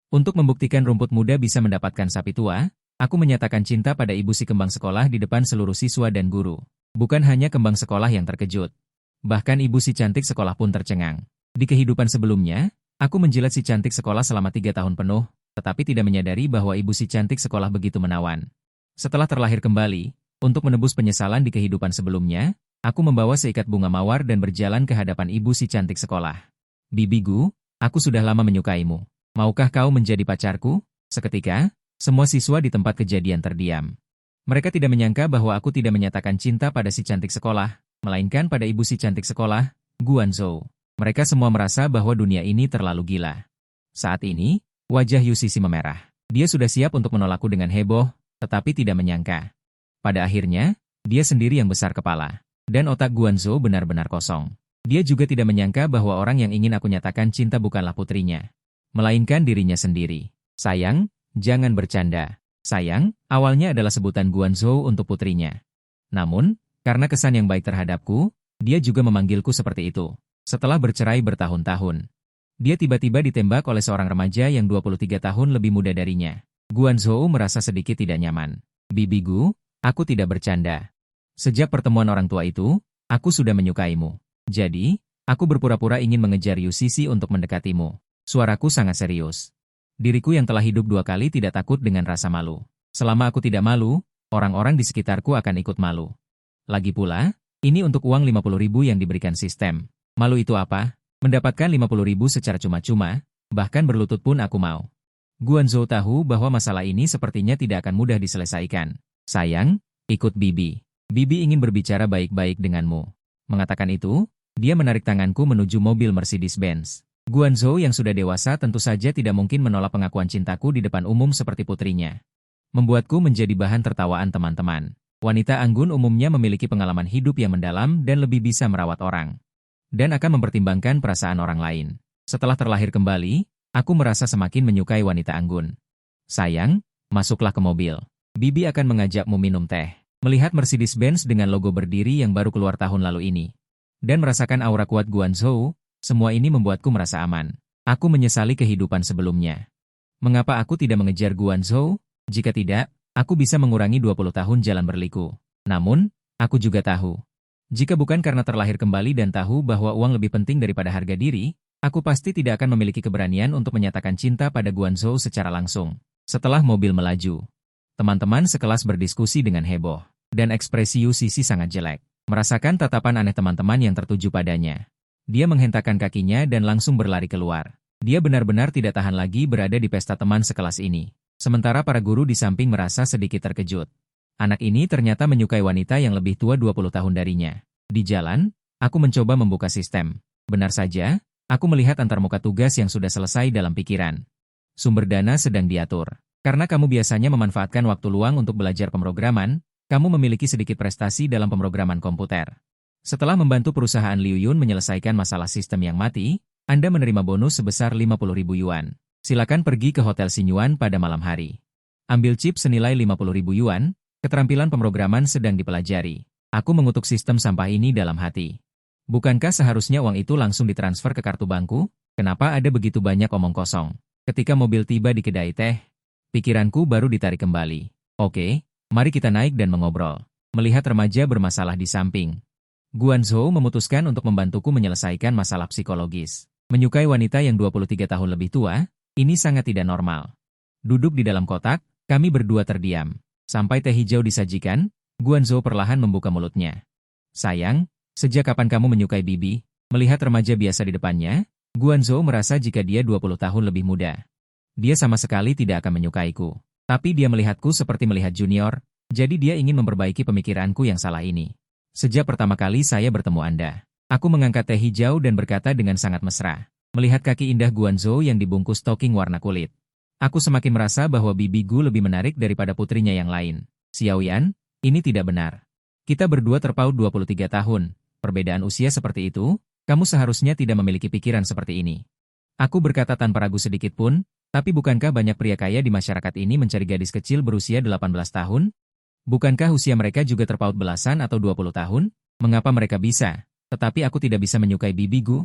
Untuk membuktikan rumput muda bisa mendapatkan sapi tua, aku menyatakan cinta pada ibu si kembang sekolah di depan seluruh siswa dan guru. Bukan hanya kembang sekolah yang terkejut. Bahkan ibu si cantik sekolah pun tercengang. Di kehidupan sebelumnya, aku menjilat si cantik sekolah selama 3 tahun penuh, tetapi tidak menyadari bahwa ibu si cantik sekolah begitu menawan. Setelah terlahir kembali, untuk menebus penyesalan di kehidupan sebelumnya, aku membawa seikat bunga mawar dan berjalan ke hadapan ibu si cantik sekolah. Bibi Gu, aku sudah lama menyukaimu. Maukah kau menjadi pacarku? Seketika, semua siswa di tempat kejadian terdiam. Mereka tidak menyangka bahwa aku tidak menyatakan cinta pada si cantik sekolah, melainkan pada ibu si cantik sekolah, Guanzhou. Mereka semua merasa bahwa dunia ini terlalu gila. Saat ini, wajah Yu Sisi memerah. Dia sudah siap untuk menolakku dengan heboh, tetapi tidak menyangka. Pada akhirnya, dia sendiri yang besar kepala. Dan otak Guanzhou benar-benar kosong. Dia juga tidak menyangka bahwa orang yang ingin aku nyatakan cinta bukanlah putrinya, melainkan dirinya sendiri. Sayang, jangan bercanda. Sayang, awalnya adalah sebutan Guanzhou untuk putrinya. Namun, karena kesan yang baik terhadapku, dia juga memanggilku seperti itu. Setelah bercerai bertahun-tahun, dia tiba-tiba ditembak oleh seorang remaja yang 23 tahun lebih muda darinya. Guanzhou merasa sedikit tidak nyaman. Bibi Gu, aku tidak bercanda. Sejak pertemuan orang tua itu, aku sudah menyukaimu. Jadi, aku berpura-pura ingin mengejar Yu Sisi untuk mendekatimu. Suaraku sangat serius. Diriku yang telah hidup 2 kali tidak takut dengan rasa malu. Selama aku tidak malu, orang-orang di sekitarku akan ikut malu. Lagi pula, ini untuk uang 50.000 yang diberikan sistem. Malu itu apa? Mendapatkan 50.000 secara cuma-cuma, bahkan berlutut pun aku mau. Guanzhou tahu bahwa masalah ini sepertinya tidak akan mudah diselesaikan. Sayang, ikut Bibi. Bibi ingin berbicara baik-baik denganmu. Mengatakan itu, dia menarik tanganku menuju mobil Mercedes-Benz. Guanzhou yang sudah dewasa tentu saja tidak mungkin menolak pengakuan cintaku di depan umum seperti putrinya. Membuatku menjadi bahan tertawaan teman-teman. Wanita anggun umumnya memiliki pengalaman hidup yang mendalam dan lebih bisa merawat orang. Dan akan mempertimbangkan perasaan orang lain. Setelah terlahir kembali, aku merasa semakin menyukai wanita anggun. Sayang, masuklah ke mobil. Bibi akan mengajakmu minum teh. Melihat Mercedes-Benz dengan logo berdiri yang baru keluar tahun lalu ini. Dan merasakan aura kuat Guanzhou, semua ini membuatku merasa aman. Aku menyesali kehidupan sebelumnya. Mengapa aku tidak mengejar Guanzhou? Jika tidak, aku bisa mengurangi 20 tahun jalan berliku. Namun, aku juga tahu. Jika bukan karena terlahir kembali dan tahu bahwa uang lebih penting daripada harga diri, aku pasti tidak akan memiliki keberanian untuk menyatakan cinta pada Guanzhou secara langsung. Setelah mobil melaju, teman-teman sekelas berdiskusi dengan heboh. Dan ekspresi Yu Sisi sangat jelek. Merasakan tatapan aneh teman-teman yang tertuju padanya. Dia menghentakkan kakinya dan langsung berlari keluar. Dia benar-benar tidak tahan lagi berada di pesta teman sekelas ini. Sementara para guru di samping merasa sedikit terkejut. Anak ini ternyata menyukai wanita yang lebih tua 20 tahun darinya. Di jalan, aku mencoba membuka sistem. Benar saja, aku melihat antarmuka tugas yang sudah selesai dalam pikiran. Sumber dana sedang diatur. Karena kamu biasanya memanfaatkan waktu luang untuk belajar pemrograman, kamu memiliki sedikit prestasi dalam pemrograman komputer. Setelah membantu perusahaan Liu Yun menyelesaikan masalah sistem yang mati, Anda menerima bonus sebesar 50.000 yuan. Silakan pergi ke Hotel Sinyuan pada malam hari. Ambil chip senilai 50.000 yuan, keterampilan pemrograman sedang dipelajari. Aku mengutuk sistem sampah ini dalam hati. Bukankah seharusnya uang itu langsung ditransfer ke kartu bankku? Kenapa ada begitu banyak omong kosong? Ketika mobil tiba di kedai teh, pikiranku baru ditarik kembali. Oke, mari kita naik dan mengobrol. Melihat remaja bermasalah di samping, Guanzhou memutuskan untuk membantuku menyelesaikan masalah psikologis. Menyukai wanita yang 23 tahun lebih tua, ini sangat tidak normal. Duduk di dalam kotak, kami berdua terdiam. Sampai teh hijau disajikan, Guanzhou perlahan membuka mulutnya. Sayang, sejak kapan kamu menyukai Bibi? Melihat remaja biasa di depannya, Guanzhou merasa jika dia 20 tahun lebih muda. Dia sama sekali tidak akan menyukaiku. Tapi dia melihatku seperti melihat junior, jadi dia ingin memperbaiki pemikiranku yang salah ini. Sejak pertama kali saya bertemu Anda, aku mengangkat teh hijau dan berkata dengan sangat mesra. Melihat kaki indah Guanzhou yang dibungkus stocking warna kulit, aku semakin merasa bahwa Bibi Gu lebih menarik daripada putrinya yang lain. Xiaoyan, ini tidak benar. Kita berdua terpaut 23 tahun, perbedaan usia seperti itu, kamu seharusnya tidak memiliki pikiran seperti ini. Aku berkata tanpa ragu sedikit pun, tapi bukankah banyak pria kaya di masyarakat ini mencari gadis kecil berusia 18 tahun? Bukankah usia mereka juga terpaut belasan atau 20 tahun? Mengapa mereka bisa, tetapi aku tidak bisa menyukai Bibi Gu?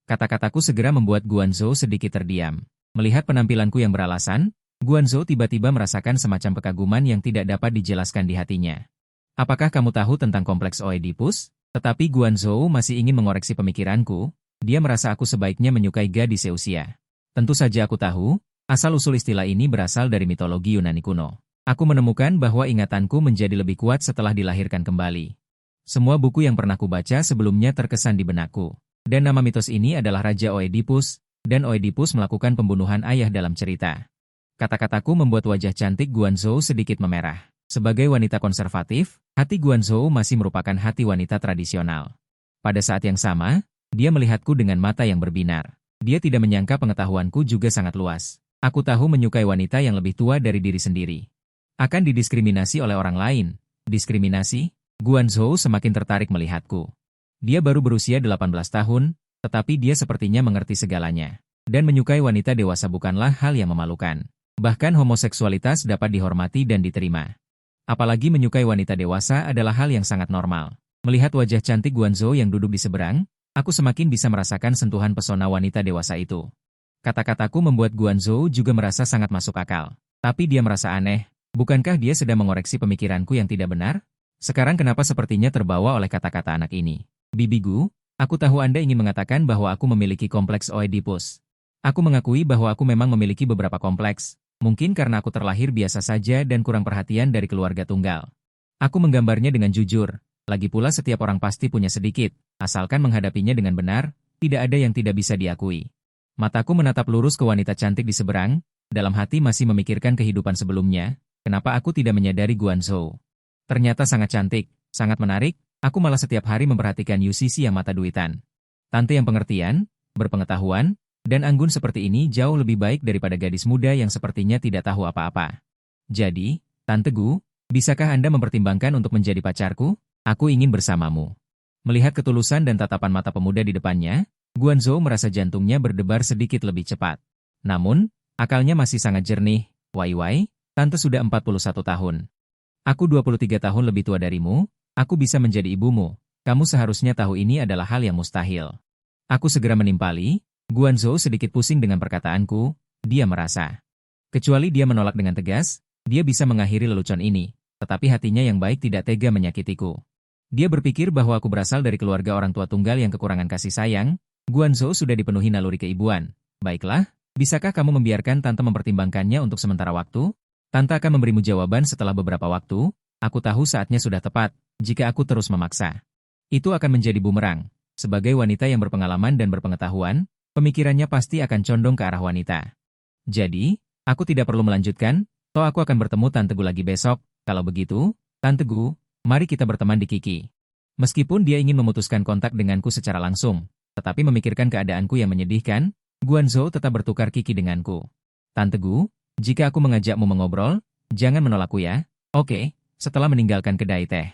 Kata-kataku segera membuat Guanzhou sedikit terdiam. Melihat penampilanku yang beralasan, Guanzhou tiba-tiba merasakan semacam kekaguman yang tidak dapat dijelaskan di hatinya. Apakah kamu tahu tentang kompleks Oedipus? Tetapi Guanzhou masih ingin mengoreksi pemikiranku. Dia merasa aku sebaiknya menyukai gadis seusia. Tentu saja aku tahu, asal-usul istilah ini berasal dari mitologi Yunani kuno. Aku menemukan bahwa ingatanku menjadi lebih kuat setelah dilahirkan kembali. Semua buku yang pernah kubaca sebelumnya terkesan di benakku. Dan nama mitos ini adalah Raja Oedipus, dan Oedipus melakukan pembunuhan ayah dalam cerita. Kata-kataku membuat wajah cantik Guanzhou sedikit memerah. Sebagai wanita konservatif, hati Guanzhou masih merupakan hati wanita tradisional. Pada saat yang sama, dia melihatku dengan mata yang berbinar. Dia tidak menyangka pengetahuanku juga sangat luas. Aku tahu menyukai wanita yang lebih tua dari diri sendiri. Akan didiskriminasi oleh orang lain. Diskriminasi? Guanzhou semakin tertarik melihatku. Dia baru berusia 18 tahun, tetapi dia sepertinya mengerti segalanya. Dan menyukai wanita dewasa bukanlah hal yang memalukan. Bahkan homoseksualitas dapat dihormati dan diterima. Apalagi menyukai wanita dewasa adalah hal yang sangat normal. Melihat wajah cantik Guanzhou yang duduk di seberang, aku semakin bisa merasakan sentuhan pesona wanita dewasa itu. Kata-kataku membuat Guanzhou juga merasa sangat masuk akal. Tapi dia merasa aneh, bukankah dia sedang mengoreksi pemikiranku yang tidak benar? Sekarang kenapa sepertinya terbawa oleh kata-kata anak ini? Bibi Gu, aku tahu Anda ingin mengatakan bahwa aku memiliki kompleks Oedipus. Aku mengakui bahwa aku memang memiliki beberapa kompleks. Mungkin karena aku terlahir biasa saja dan kurang perhatian dari keluarga tunggal. Aku menggambarnya dengan jujur, lagi pula setiap orang pasti punya sedikit, asalkan menghadapinya dengan benar, tidak ada yang tidak bisa diakui. Mataku menatap lurus ke wanita cantik di seberang, dalam hati masih memikirkan kehidupan sebelumnya, kenapa aku tidak menyadari Guanzhou. Ternyata sangat cantik, sangat menarik, aku malah setiap hari memperhatikan Yusisi yang mata duitan. Tante yang pengertian, berpengetahuan, dan anggun seperti ini jauh lebih baik daripada gadis muda yang sepertinya tidak tahu apa-apa. Jadi, Tante Gu, bisakah Anda mempertimbangkan untuk menjadi pacarku? Aku ingin bersamamu. Melihat ketulusan dan tatapan mata pemuda di depannya, Guanzhou merasa jantungnya berdebar sedikit lebih cepat. Namun, akalnya masih sangat jernih. Wai, Tante sudah 41 tahun. Aku 23 tahun lebih tua darimu, aku bisa menjadi ibumu. Kamu seharusnya tahu ini adalah hal yang mustahil. Aku segera menimpali. Guanzhou sedikit pusing dengan perkataanku, dia merasa. Kecuali dia menolak dengan tegas, dia bisa mengakhiri lelucon ini, tetapi hatinya yang baik tidak tega menyakitiku. Dia berpikir bahwa aku berasal dari keluarga orang tua tunggal yang kekurangan kasih sayang. Guanzhou sudah dipenuhi naluri keibuan. Baiklah, bisakah kamu membiarkan Tante mempertimbangkannya untuk sementara waktu? Tante akan memberimu jawaban setelah beberapa waktu. Aku tahu saatnya sudah tepat, jika aku terus memaksa. Itu akan menjadi bumerang. Sebagai wanita yang berpengalaman dan berpengetahuan, pemikirannya pasti akan condong ke arah wanita. Jadi, aku tidak perlu melanjutkan, toh aku akan bertemu Tante Gu lagi besok. Kalau begitu, Tante Gu, mari kita berteman di Kiki. Meskipun dia ingin memutuskan kontak denganku secara langsung, tetapi memikirkan keadaanku yang menyedihkan, Guanzhou tetap bertukar Kiki denganku. Tante Gu, jika aku mengajakmu mengobrol, jangan menolakku ya. Oke, setelah meninggalkan kedai teh.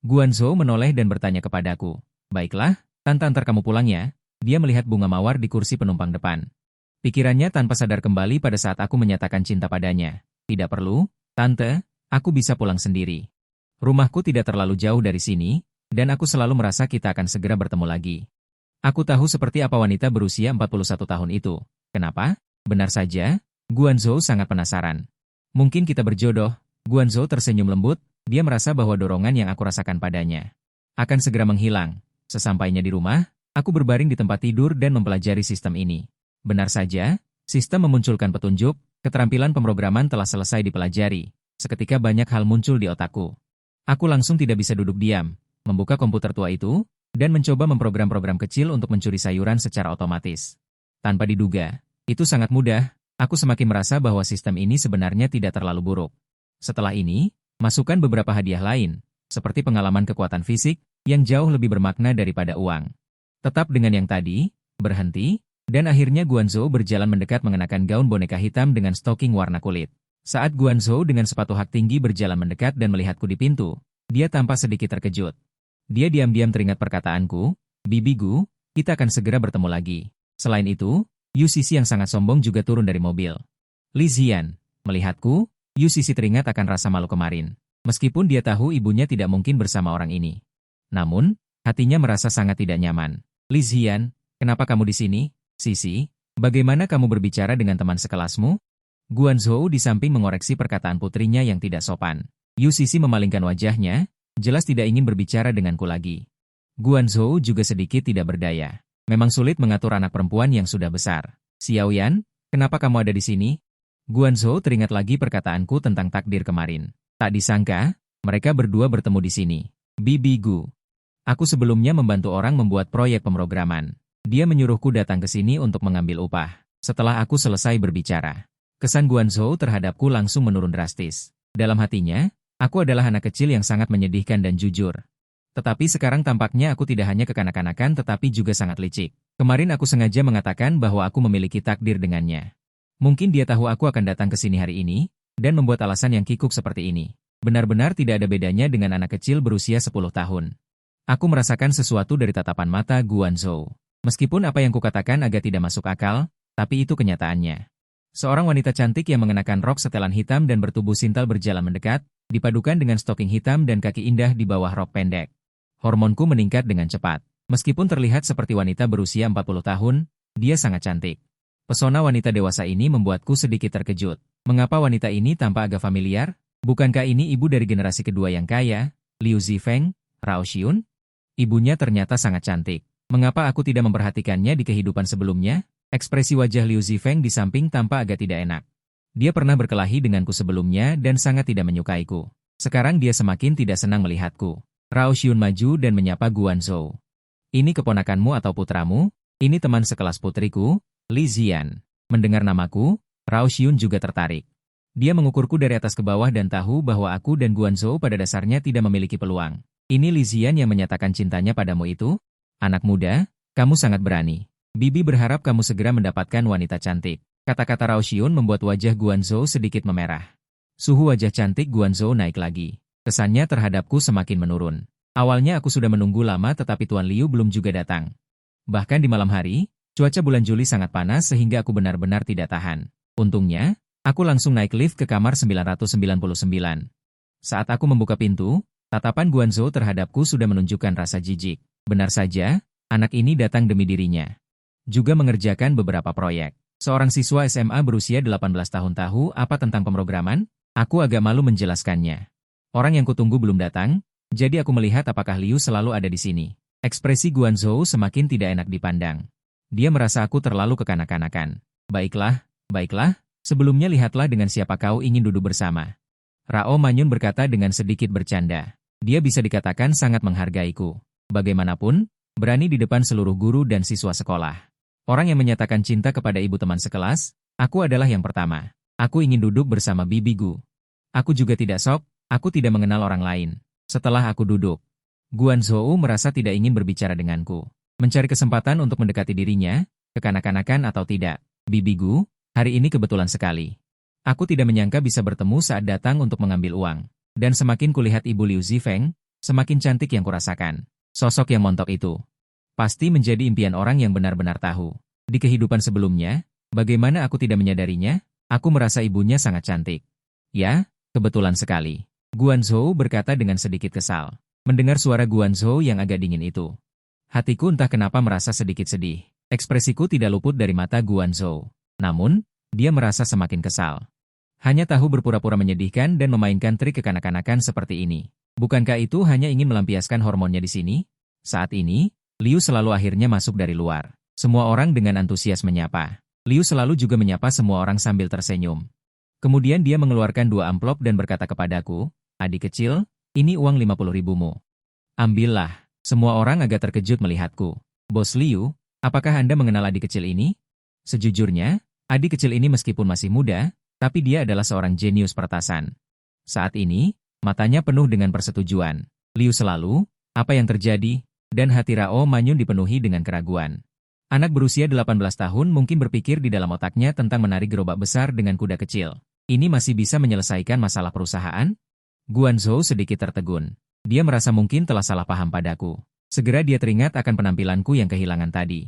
Guanzhou menoleh dan bertanya kepadaku. Baiklah, Tante antar kamu pulang ya. Dia melihat bunga mawar di kursi penumpang depan. Pikirannya tanpa sadar kembali pada saat aku menyatakan cinta padanya. Tidak perlu, Tante, aku bisa pulang sendiri. Rumahku tidak terlalu jauh dari sini, dan aku selalu merasa kita akan segera bertemu lagi. Aku tahu seperti apa wanita berusia 41 tahun itu. Kenapa? Benar saja, Guanzhou sangat penasaran. Mungkin kita berjodoh. Guanzhou tersenyum lembut, dia merasa bahwa dorongan yang aku rasakan padanya akan segera menghilang. Sesampainya di rumah, aku berbaring di tempat tidur dan mempelajari sistem ini. Benar saja, sistem memunculkan petunjuk, keterampilan pemrograman telah selesai dipelajari. Seketika banyak hal muncul di otakku. Aku langsung tidak bisa duduk diam, membuka komputer tua itu, dan mencoba memprogram-program kecil untuk mencuri sayuran secara otomatis. Tanpa diduga, itu sangat mudah, aku semakin merasa bahwa sistem ini sebenarnya tidak terlalu buruk. Setelah ini, masukkan beberapa hadiah lain, seperti pengalaman kekuatan fisik, yang jauh lebih bermakna daripada uang. Tetap dengan yang tadi, berhenti, dan akhirnya Guanzhou berjalan mendekat mengenakan gaun boneka hitam dengan stocking warna kulit. Saat Guanzhou dengan sepatu hak tinggi berjalan mendekat dan melihatku di pintu, dia tampak sedikit terkejut. Dia diam-diam teringat perkataanku, Bibi Gu, kita akan segera bertemu lagi. Selain itu, Yu Sisi yang sangat sombong juga turun dari mobil. Li Zian, melihatku, Yu Sisi teringat akan rasa malu kemarin. Meskipun dia tahu ibunya tidak mungkin bersama orang ini. Namun, hatinya merasa sangat tidak nyaman. Li Zian, kenapa kamu di sini? Sisi, Bagaimana kamu berbicara dengan teman sekelasmu? Guanzhou di samping mengoreksi perkataan putrinya yang tidak sopan. Yu Sisi memalingkan wajahnya, jelas tidak ingin berbicara denganku lagi. Guanzhou juga sedikit tidak berdaya. Memang sulit mengatur anak perempuan yang sudah besar. Xiaoyan, kenapa kamu ada di sini? Guanzhou teringat lagi perkataanku tentang takdir kemarin. Tak disangka, mereka berdua bertemu di sini. Bibi Gu. Aku sebelumnya membantu orang membuat proyek pemrograman. Dia menyuruhku datang ke sini untuk mengambil upah. Setelah aku selesai berbicara, kesan Guanzhou terhadapku langsung menurun drastis. Dalam hatinya, aku adalah anak kecil yang sangat menyedihkan dan jujur. Tetapi sekarang tampaknya aku tidak hanya kekanak-kanakan tetapi juga sangat licik. Kemarin aku sengaja mengatakan bahwa aku memiliki takdir dengannya. Mungkin dia tahu aku akan datang ke sini hari ini, dan membuat alasan yang kikuk seperti ini. Benar-benar tidak ada bedanya dengan anak kecil berusia 10 tahun. Aku merasakan sesuatu dari tatapan mata Guanzhou. Meskipun apa yang kukatakan agak tidak masuk akal, tapi itu kenyataannya. Seorang wanita cantik yang mengenakan rok setelan hitam dan bertubuh sintal berjalan mendekat, dipadukan dengan stoking hitam dan kaki indah di bawah rok pendek. Hormonku meningkat dengan cepat. Meskipun terlihat seperti wanita berusia 40 tahun, dia sangat cantik. Pesona wanita dewasa ini membuatku sedikit terkejut. Mengapa wanita ini tampak agak familiar? Bukankah ini ibu dari generasi kedua yang kaya, Liu Zifeng, Rao Xiun? Ibunya ternyata sangat cantik. Mengapa aku tidak memperhatikannya di kehidupan sebelumnya? Ekspresi wajah Liu Zifeng di samping tampak agak tidak enak. Dia pernah berkelahi denganku sebelumnya dan sangat tidak menyukaiku. Sekarang dia semakin tidak senang melihatku. Rao Xiun maju dan menyapa Guanzhou. Ini keponakanmu atau putramu? Ini teman sekelas putriku, Li Zian. Mendengar namaku, Rao Xiun juga tertarik. Dia mengukurku dari atas ke bawah dan tahu bahwa aku dan Guanzhou pada dasarnya tidak memiliki peluang. Ini Li Zian yang menyatakan cintanya padamu itu? Anak muda, kamu sangat berani. Bibi berharap kamu segera mendapatkan wanita cantik. Kata-kata Rao Xiun membuat wajah Guanzhou sedikit memerah. Suhu wajah cantik Guanzhou naik lagi. Kesannya terhadapku semakin menurun. Awalnya aku sudah menunggu lama tetapi Tuan Liu belum juga datang. Bahkan di malam hari, cuaca bulan Juli sangat panas sehingga aku benar-benar tidak tahan. Untungnya, aku langsung naik lift ke kamar 999. Saat aku membuka pintu, tatapan Guanzhou terhadapku sudah menunjukkan rasa jijik. Benar saja, anak ini datang demi dirinya. Juga mengerjakan beberapa proyek. Seorang siswa SMA berusia 18 tahun tahu apa tentang pemrograman? Aku agak malu menjelaskannya. Orang yang kutunggu belum datang, jadi aku melihat apakah Liu selalu ada di sini. Ekspresi Guanzhou semakin tidak enak dipandang. Dia merasa aku terlalu kekanak-kanakan. Baiklah, baiklah, sebelumnya lihatlah dengan siapa kau ingin duduk bersama. Rao Manyun berkata dengan sedikit bercanda. Dia bisa dikatakan sangat menghargaiku. Bagaimanapun, berani di depan seluruh guru dan siswa sekolah. Orang yang menyatakan cinta kepada ibu teman sekelas, aku adalah yang pertama. Aku ingin duduk bersama Bibi Gu. Aku juga tidak sok. Aku tidak mengenal orang lain. Setelah aku duduk, Guanzhou merasa tidak ingin berbicara denganku. Mencari kesempatan untuk mendekati dirinya, kekanak-kanakan atau tidak. Bibi Gu, hari ini kebetulan sekali. Aku tidak menyangka bisa bertemu saat datang untuk mengambil uang. Dan semakin kulihat Ibu Liu Zifeng, semakin cantik yang kurasakan. Sosok yang montok itu pasti menjadi impian orang yang benar-benar tahu. Di kehidupan sebelumnya, bagaimana aku tidak menyadarinya? Aku merasa ibunya sangat cantik. Ya, kebetulan sekali. Guanzhou berkata dengan sedikit kesal. Mendengar suara Guanzhou yang agak dingin itu, hatiku entah kenapa merasa sedikit sedih. Ekspresiku tidak luput dari mata Guanzhou. Namun, dia merasa semakin kesal. Hanya tahu berpura-pura menyedihkan dan memainkan trik kekanak-kanakan seperti ini. Bukankah itu hanya ingin melampiaskan hormonnya di sini? Saat ini, Liu selalu akhirnya masuk dari luar. Semua orang dengan antusias menyapa. Liu selalu juga menyapa semua orang sambil tersenyum. Kemudian dia mengeluarkan 2 amplop dan berkata kepadaku, "Adik kecil, ini uang 50.000-mu. Ambillah." Semua orang agak terkejut melihatku. "Bos Liu, apakah Anda mengenal adik kecil ini?" Sejujurnya, adik kecil ini meskipun masih muda, tapi dia adalah seorang jenius pertasan. Saat ini, matanya penuh dengan persetujuan. Liu selalu, apa yang terjadi? Dan hati Rao Manyun dipenuhi dengan keraguan. Anak berusia 18 tahun mungkin berpikir di dalam otaknya tentang menarik gerobak besar dengan kuda kecil. Ini masih bisa menyelesaikan masalah perusahaan? Guanzhou sedikit tertegun. Dia merasa mungkin telah salah paham padaku. Segera dia teringat akan penampilanku yang kehilangan tadi.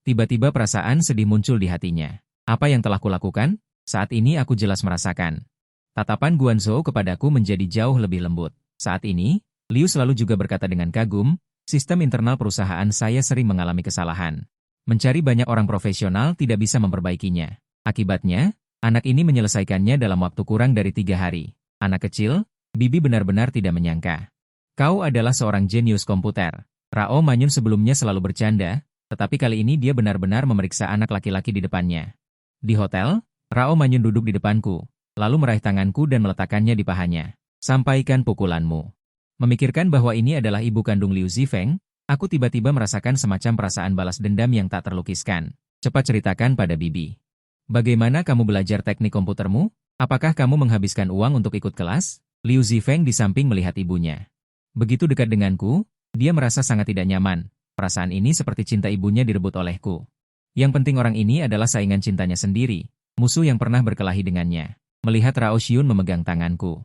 Tiba-tiba perasaan sedih muncul di hatinya. Apa yang telah kulakukan? Saat ini aku jelas merasakan. Tatapan Guanzhou kepadaku menjadi jauh lebih lembut. Saat ini, Liu selalu juga berkata dengan kagum, sistem internal perusahaan saya sering mengalami kesalahan. Mencari banyak orang profesional tidak bisa memperbaikinya. Akibatnya, anak ini menyelesaikannya dalam waktu kurang dari 3 hari. Anak kecil, Bibi benar-benar tidak menyangka. Kau adalah seorang jenius komputer. Rao Manyun sebelumnya selalu bercanda, tetapi kali ini dia benar-benar memeriksa anak laki-laki di depannya. Di hotel, Rao Manyun duduk di depanku, lalu meraih tanganku dan meletakkannya di pahanya. Sampaikan pukulanmu. Memikirkan bahwa ini adalah ibu kandung Liu Zifeng, aku tiba-tiba merasakan semacam perasaan balas dendam yang tak terlukiskan. Cepat ceritakan pada Bibi. Bagaimana kamu belajar teknik komputermu? Apakah kamu menghabiskan uang untuk ikut kelas? Liu Zifeng di samping melihat ibunya. Begitu dekat denganku, dia merasa sangat tidak nyaman. Perasaan ini seperti cinta ibunya direbut olehku. Yang penting orang ini adalah saingan cintanya sendiri, musuh yang pernah berkelahi dengannya. Melihat Rao Xiun memegang tanganku.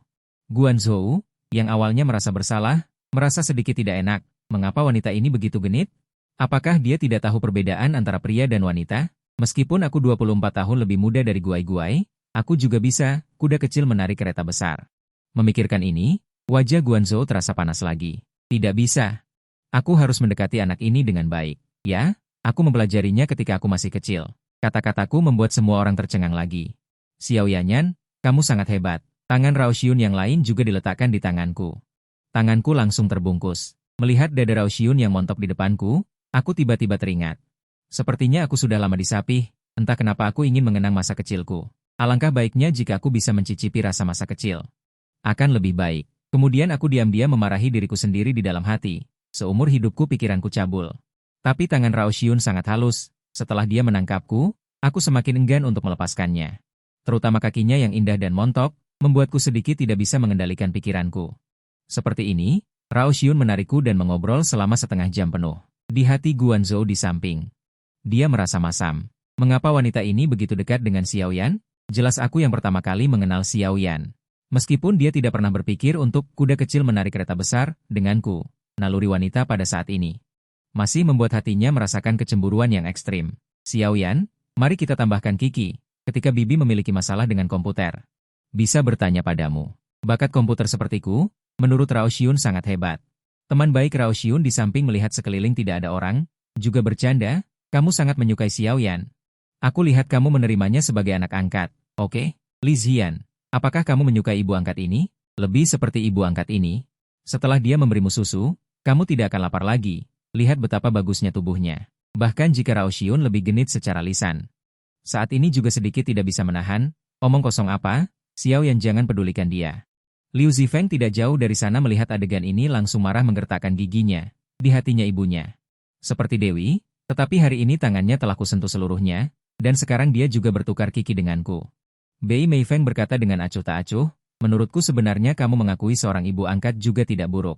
Guanzhou, yang awalnya merasa bersalah, merasa sedikit tidak enak. Mengapa wanita ini begitu genit? Apakah dia tidak tahu perbedaan antara pria dan wanita? Meskipun aku 24 tahun lebih muda dari Guai-Guai, aku juga bisa, kuda kecil menarik kereta besar. Memikirkan ini, wajah Guanzhou terasa panas lagi. Tidak bisa. Aku harus mendekati anak ini dengan baik. Ya, aku mempelajarinya ketika aku masih kecil. Kata-kataku membuat semua orang tercengang lagi. Xiao Yanyan, kamu sangat hebat. Tangan Rao Xiun yang lain juga diletakkan di tanganku. Tanganku langsung terbungkus. Melihat dada Rao Xiun yang montok di depanku, aku tiba-tiba teringat. Sepertinya aku sudah lama disapih, entah kenapa aku ingin mengenang masa kecilku. Alangkah baiknya jika aku bisa mencicipi rasa masa kecil. Akan lebih baik. Kemudian aku diam-diam memarahi diriku sendiri di dalam hati. Seumur hidupku pikiranku cabul. Tapi tangan Rao Xiun sangat halus. Setelah dia menangkapku, aku semakin enggan untuk melepaskannya. Terutama kakinya yang indah dan montok, membuatku sedikit tidak bisa mengendalikan pikiranku. Seperti ini, Rao Xiun menarikku dan mengobrol selama setengah jam penuh. Di hati Guanzhou di samping. Dia merasa masam. Mengapa wanita ini begitu dekat dengan Xiao Yan? Jelas aku yang pertama kali mengenal Xiao Yan. Meskipun dia tidak pernah berpikir untuk kuda kecil menarik kereta besar denganku, naluri wanita pada saat ini masih membuat hatinya merasakan kecemburuan yang ekstrim. Xiao Yan, mari kita tambahkan Kiki, ketika Bibi memiliki masalah dengan komputer. Bisa bertanya padamu. Bakat komputer sepertiku, menurut Rao Xiun sangat hebat. Teman baik Rao Xiun di samping melihat sekeliling tidak ada orang, juga bercanda, kamu sangat menyukai Xiao Yan. Aku lihat kamu menerimanya sebagai anak angkat, oke? Li Zian. Apakah kamu menyukai ibu angkat ini? Lebih seperti ibu angkat ini. Setelah dia memberimu susu, kamu tidak akan lapar lagi. Lihat betapa bagusnya tubuhnya. Bahkan jika Rao Xiun lebih genit secara lisan. Saat ini juga sedikit tidak bisa menahan. Omong kosong apa? Xiao Yan jangan pedulikan dia. Liu Zifeng tidak jauh dari sana melihat adegan ini langsung marah menggertakkan giginya. Di hatinya ibunya. Seperti Dewi, tetapi hari ini tangannya telah kusentuh seluruhnya, dan sekarang dia juga bertukar kiki denganku. Bei Meifeng berkata dengan acuh tak acuh, menurutku sebenarnya kamu mengakui seorang ibu angkat juga tidak buruk.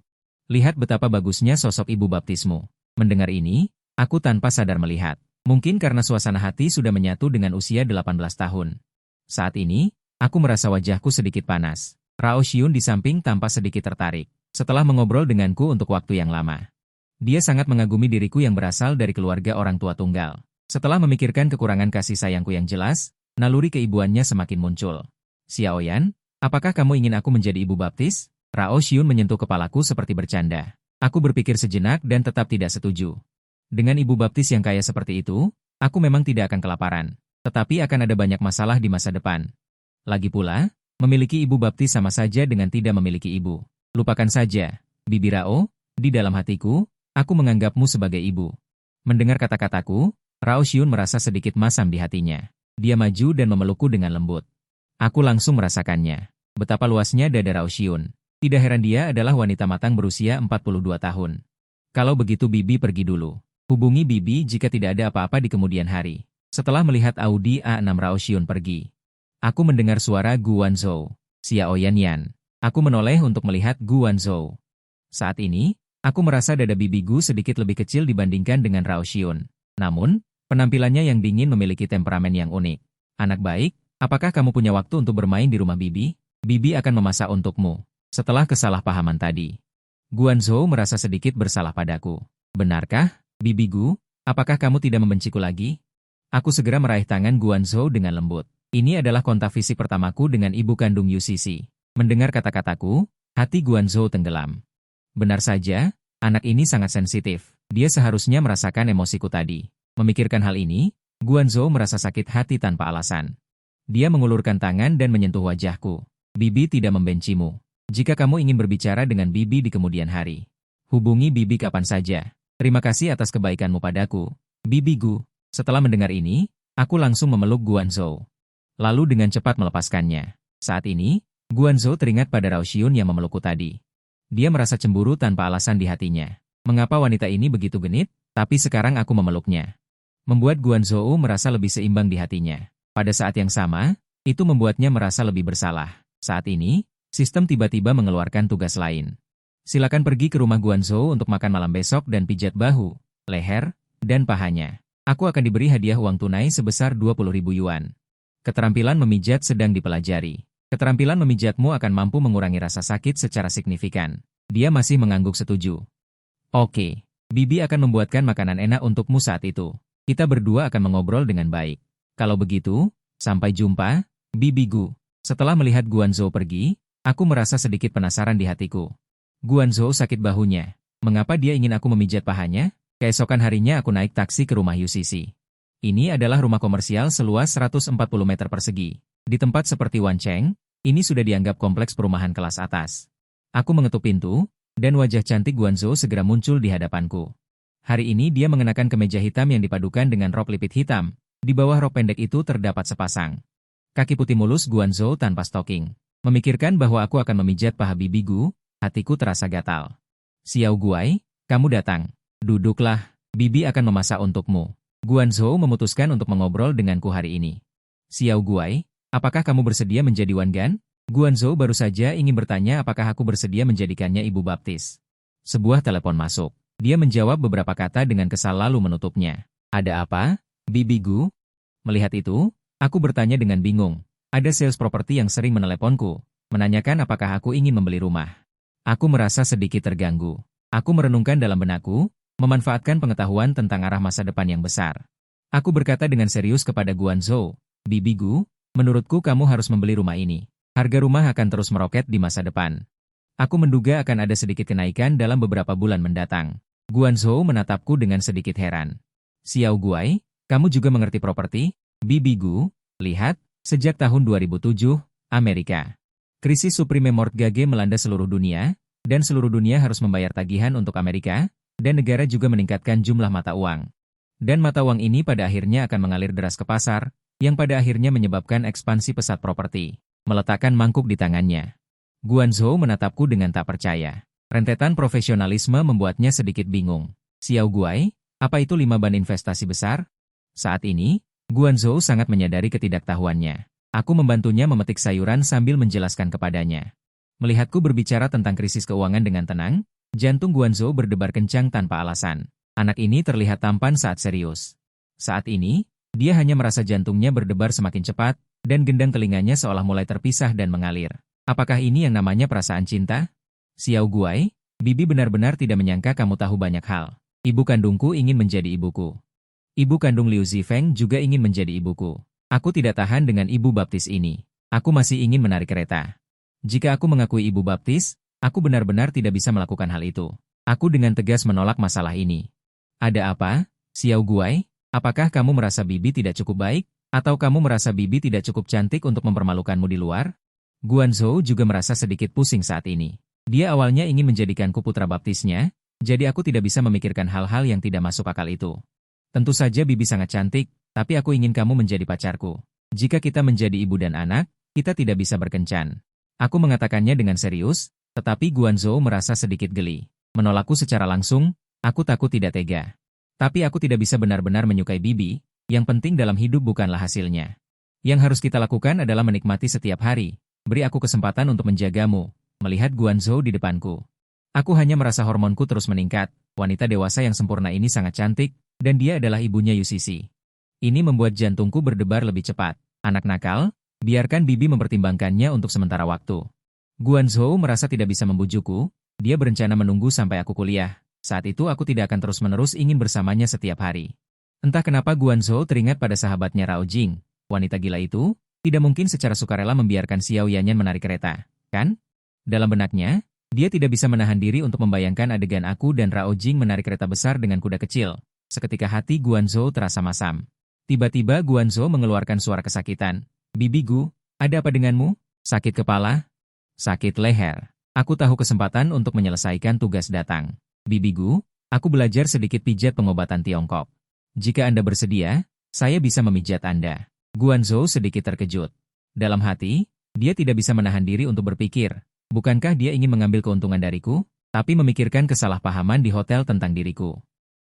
Lihat betapa bagusnya sosok ibu baptismu. Mendengar ini, aku tanpa sadar melihat. Mungkin karena suasana hati sudah menyatu dengan usia 18 tahun. Saat ini, aku merasa wajahku sedikit panas. Rao Xiun di samping tampak sedikit tertarik. Setelah mengobrol denganku untuk waktu yang lama. Dia sangat mengagumi diriku yang berasal dari keluarga orang tua tunggal. Setelah memikirkan kekurangan kasih sayangku yang jelas, naluri keibuannya semakin muncul. Xiao Yan, apakah kamu ingin aku menjadi ibu baptis? Rao Xiun menyentuh kepalaku seperti bercanda. Aku berpikir sejenak dan tetap tidak setuju. Dengan ibu baptis yang kaya seperti itu, aku memang tidak akan kelaparan. Tetapi akan ada banyak masalah di masa depan. Lagi pula, memiliki ibu baptis sama saja dengan tidak memiliki ibu. Lupakan saja, Bibi Rao, di dalam hatiku, aku menganggapmu sebagai ibu. Mendengar kata-kataku, Rao Xiun merasa sedikit masam di hatinya. Dia maju dan memelukku dengan lembut. Aku langsung merasakannya. Betapa luasnya dada Rao Xiun. Tidak heran dia adalah wanita matang berusia 42 tahun. Kalau begitu Bibi pergi dulu. Hubungi Bibi jika tidak ada apa-apa di kemudian hari. Setelah melihat Audi A6 Rao Xiun pergi. Aku mendengar suara Guanzhou. Xiao Yan. Aku menoleh untuk melihat Guanzhou. Saat ini, aku merasa dada bibiku sedikit lebih kecil dibandingkan dengan Rao Xiun. Namun, penampilannya yang dingin memiliki temperamen yang unik. Anak baik, apakah kamu punya waktu untuk bermain di rumah Bibi? Bibi akan memasak untukmu. Setelah kesalahpahaman tadi, Guanzhou merasa sedikit bersalah padaku. Benarkah, Bibigu? Apakah kamu tidak membenciku lagi? Aku segera meraih tangan Guanzhou dengan lembut. Ini adalah kontak fisik pertamaku dengan ibu kandung UCC. Mendengar kata-kataku, hati Guanzhou tenggelam. Benar saja, anak ini sangat sensitif. Dia seharusnya merasakan emosiku tadi. Memikirkan hal ini, Guanzhou merasa sakit hati tanpa alasan. Dia mengulurkan tangan dan menyentuh wajahku. Bibi tidak membencimu. Jika kamu ingin berbicara dengan Bibi di kemudian hari, hubungi Bibi kapan saja. Terima kasih atas kebaikanmu padaku, Bibi Gu. Setelah mendengar ini, aku langsung memeluk Guanzhou. Lalu dengan cepat melepaskannya. Saat ini, Guanzhou teringat pada Rao Xiun yang memelukku tadi. Dia merasa cemburu tanpa alasan di hatinya. Mengapa wanita ini begitu genit, tapi sekarang aku memeluknya. Membuat Guanzhou merasa lebih seimbang di hatinya. Pada saat yang sama, itu membuatnya merasa lebih bersalah. Saat ini, sistem tiba-tiba mengeluarkan tugas lain. Silakan pergi ke rumah Guanzhou untuk makan malam besok dan pijat bahu, leher, dan pahanya. Aku akan diberi hadiah uang tunai sebesar 20.000 yuan. Keterampilan memijat sedang dipelajari. Keterampilan memijatmu akan mampu mengurangi rasa sakit secara signifikan. Dia masih mengangguk setuju. Oke, Bibi akan membuatkan makanan enak untukmu saat itu. Kita berdua akan mengobrol dengan baik. Kalau begitu, sampai jumpa, Bibi Gu. Setelah melihat Guanzhou pergi, aku merasa sedikit penasaran di hatiku. Guanzhou sakit bahunya. Mengapa dia ingin aku memijat pahanya? Keesokan harinya aku naik taksi ke rumah Yusishi. Ini adalah rumah komersial seluas 140 meter persegi. Di tempat seperti Wancheng, ini sudah dianggap kompleks perumahan kelas atas. Aku mengetuk pintu, dan wajah cantik Guanzhou segera muncul di hadapanku. Hari ini dia mengenakan kemeja hitam yang dipadukan dengan rok lipit hitam. Di bawah rok pendek itu terdapat sepasang kaki putih mulus Guanzhou tanpa stocking. Memikirkan bahwa aku akan memijat paha Bibi Gu, hatiku terasa gatal. Xiao Guai, kamu datang. Duduklah, Bibi akan memasak untukmu. Guanzhou memutuskan untuk mengobrol denganku hari ini. Xiao Guai, apakah kamu bersedia menjadi Wangan? Guanzhou baru saja ingin bertanya apakah aku bersedia menjadikannya ibu baptis. Sebuah telepon masuk. Dia menjawab beberapa kata dengan kesal lalu menutupnya. Ada apa, Bibi Gu? Melihat itu, aku bertanya dengan bingung. Ada sales properti yang sering meneleponku, menanyakan apakah aku ingin membeli rumah. Aku merasa sedikit terganggu. Aku merenungkan dalam benakku, memanfaatkan pengetahuan tentang arah masa depan yang besar. Aku berkata dengan serius kepada Guanzhou, Bibi Gu, menurutku kamu harus membeli rumah ini. Harga rumah akan terus meroket di masa depan. Aku menduga akan ada sedikit kenaikan dalam beberapa bulan mendatang. Guanzhou menatapku dengan sedikit heran. Xiao Guai, kamu juga mengerti properti? Bibi Gu, lihat, sejak tahun 2007, Amerika. Krisis subprime mortgage melanda seluruh dunia, dan seluruh dunia harus membayar tagihan untuk Amerika, dan negara juga meningkatkan jumlah mata uang. Dan mata uang ini pada akhirnya akan mengalir deras ke pasar, yang pada akhirnya menyebabkan ekspansi pesat properti. Meletakkan mangkuk di tangannya. Guanzhou menatapku dengan tak percaya. Rentetan profesionalisme membuatnya sedikit bingung. Xiao Guai, apa itu 5 ban investasi besar? Saat ini, Guanzhou sangat menyadari ketidaktahuannya. Aku membantunya memetik sayuran sambil menjelaskan kepadanya. Melihatku berbicara tentang krisis keuangan dengan tenang, jantung Guanzhou berdebar kencang tanpa alasan. Anak ini terlihat tampan saat serius. Saat ini, dia hanya merasa jantungnya berdebar semakin cepat, dan gendang telinganya seolah mulai terpisah dan mengalir. Apakah ini yang namanya perasaan cinta? Xiao Guai, Bibi benar-benar tidak menyangka kamu tahu banyak hal. Ibu kandungku ingin menjadi ibuku. Ibu kandung Liu Zifeng juga ingin menjadi ibuku. Aku tidak tahan dengan ibu baptis ini. Aku masih ingin menarik kereta. Jika aku mengakui ibu baptis, aku benar-benar tidak bisa melakukan hal itu. Aku dengan tegas menolak masalah ini. Ada apa, Xiao Guai? Apakah kamu merasa Bibi tidak cukup baik? Atau kamu merasa Bibi tidak cukup cantik untuk mempermalukanmu di luar? Guanzhou juga merasa sedikit pusing saat ini. Dia awalnya ingin menjadikanku putra baptisnya, jadi aku tidak bisa memikirkan hal-hal yang tidak masuk akal itu. Tentu saja Bibi sangat cantik, tapi aku ingin kamu menjadi pacarku. Jika kita menjadi ibu dan anak, kita tidak bisa berkencan. Aku mengatakannya dengan serius, tetapi Guanzhou merasa sedikit geli. Menolakku secara langsung, aku takut tidak tega. Tapi aku tidak bisa benar-benar menyukai Bibi, yang penting dalam hidup bukanlah hasilnya. Yang harus kita lakukan adalah menikmati setiap hari. Beri aku kesempatan untuk menjagamu. Melihat Guanzhou di depanku, aku hanya merasa hormonku terus meningkat. Wanita dewasa yang sempurna ini sangat cantik, dan dia adalah ibunya Yusishi. Ini membuat jantungku berdebar lebih cepat. Anak nakal, biarkan Bibi mempertimbangkannya untuk sementara waktu. Guanzhou merasa tidak bisa membujukku, dia berencana menunggu sampai aku kuliah. Saat itu aku tidak akan terus-menerus ingin bersamanya setiap hari. Entah kenapa Guanzhou teringat pada sahabatnya Rao Jing. Wanita gila itu, tidak mungkin secara sukarela membiarkan Xiao Yanyan menarik kereta, kan? Dalam benaknya, dia tidak bisa menahan diri untuk membayangkan adegan aku dan Rao Jing menarik kereta besar dengan kuda kecil. Seketika hati Guanzhou terasa masam. Tiba-tiba Guanzhou mengeluarkan suara kesakitan. Bibi Gu, ada apa denganmu? Sakit kepala? Sakit leher. Aku tahu kesempatan untuk menyelesaikan tugas datang. Bibi Gu, aku belajar sedikit pijat pengobatan Tiongkok. Jika Anda bersedia, saya bisa memijat Anda. Guanzhou sedikit terkejut. Dalam hati, dia tidak bisa menahan diri untuk berpikir, bukankah dia ingin mengambil keuntungan dariku? Tapi memikirkan kesalahpahaman di hotel tentang diriku.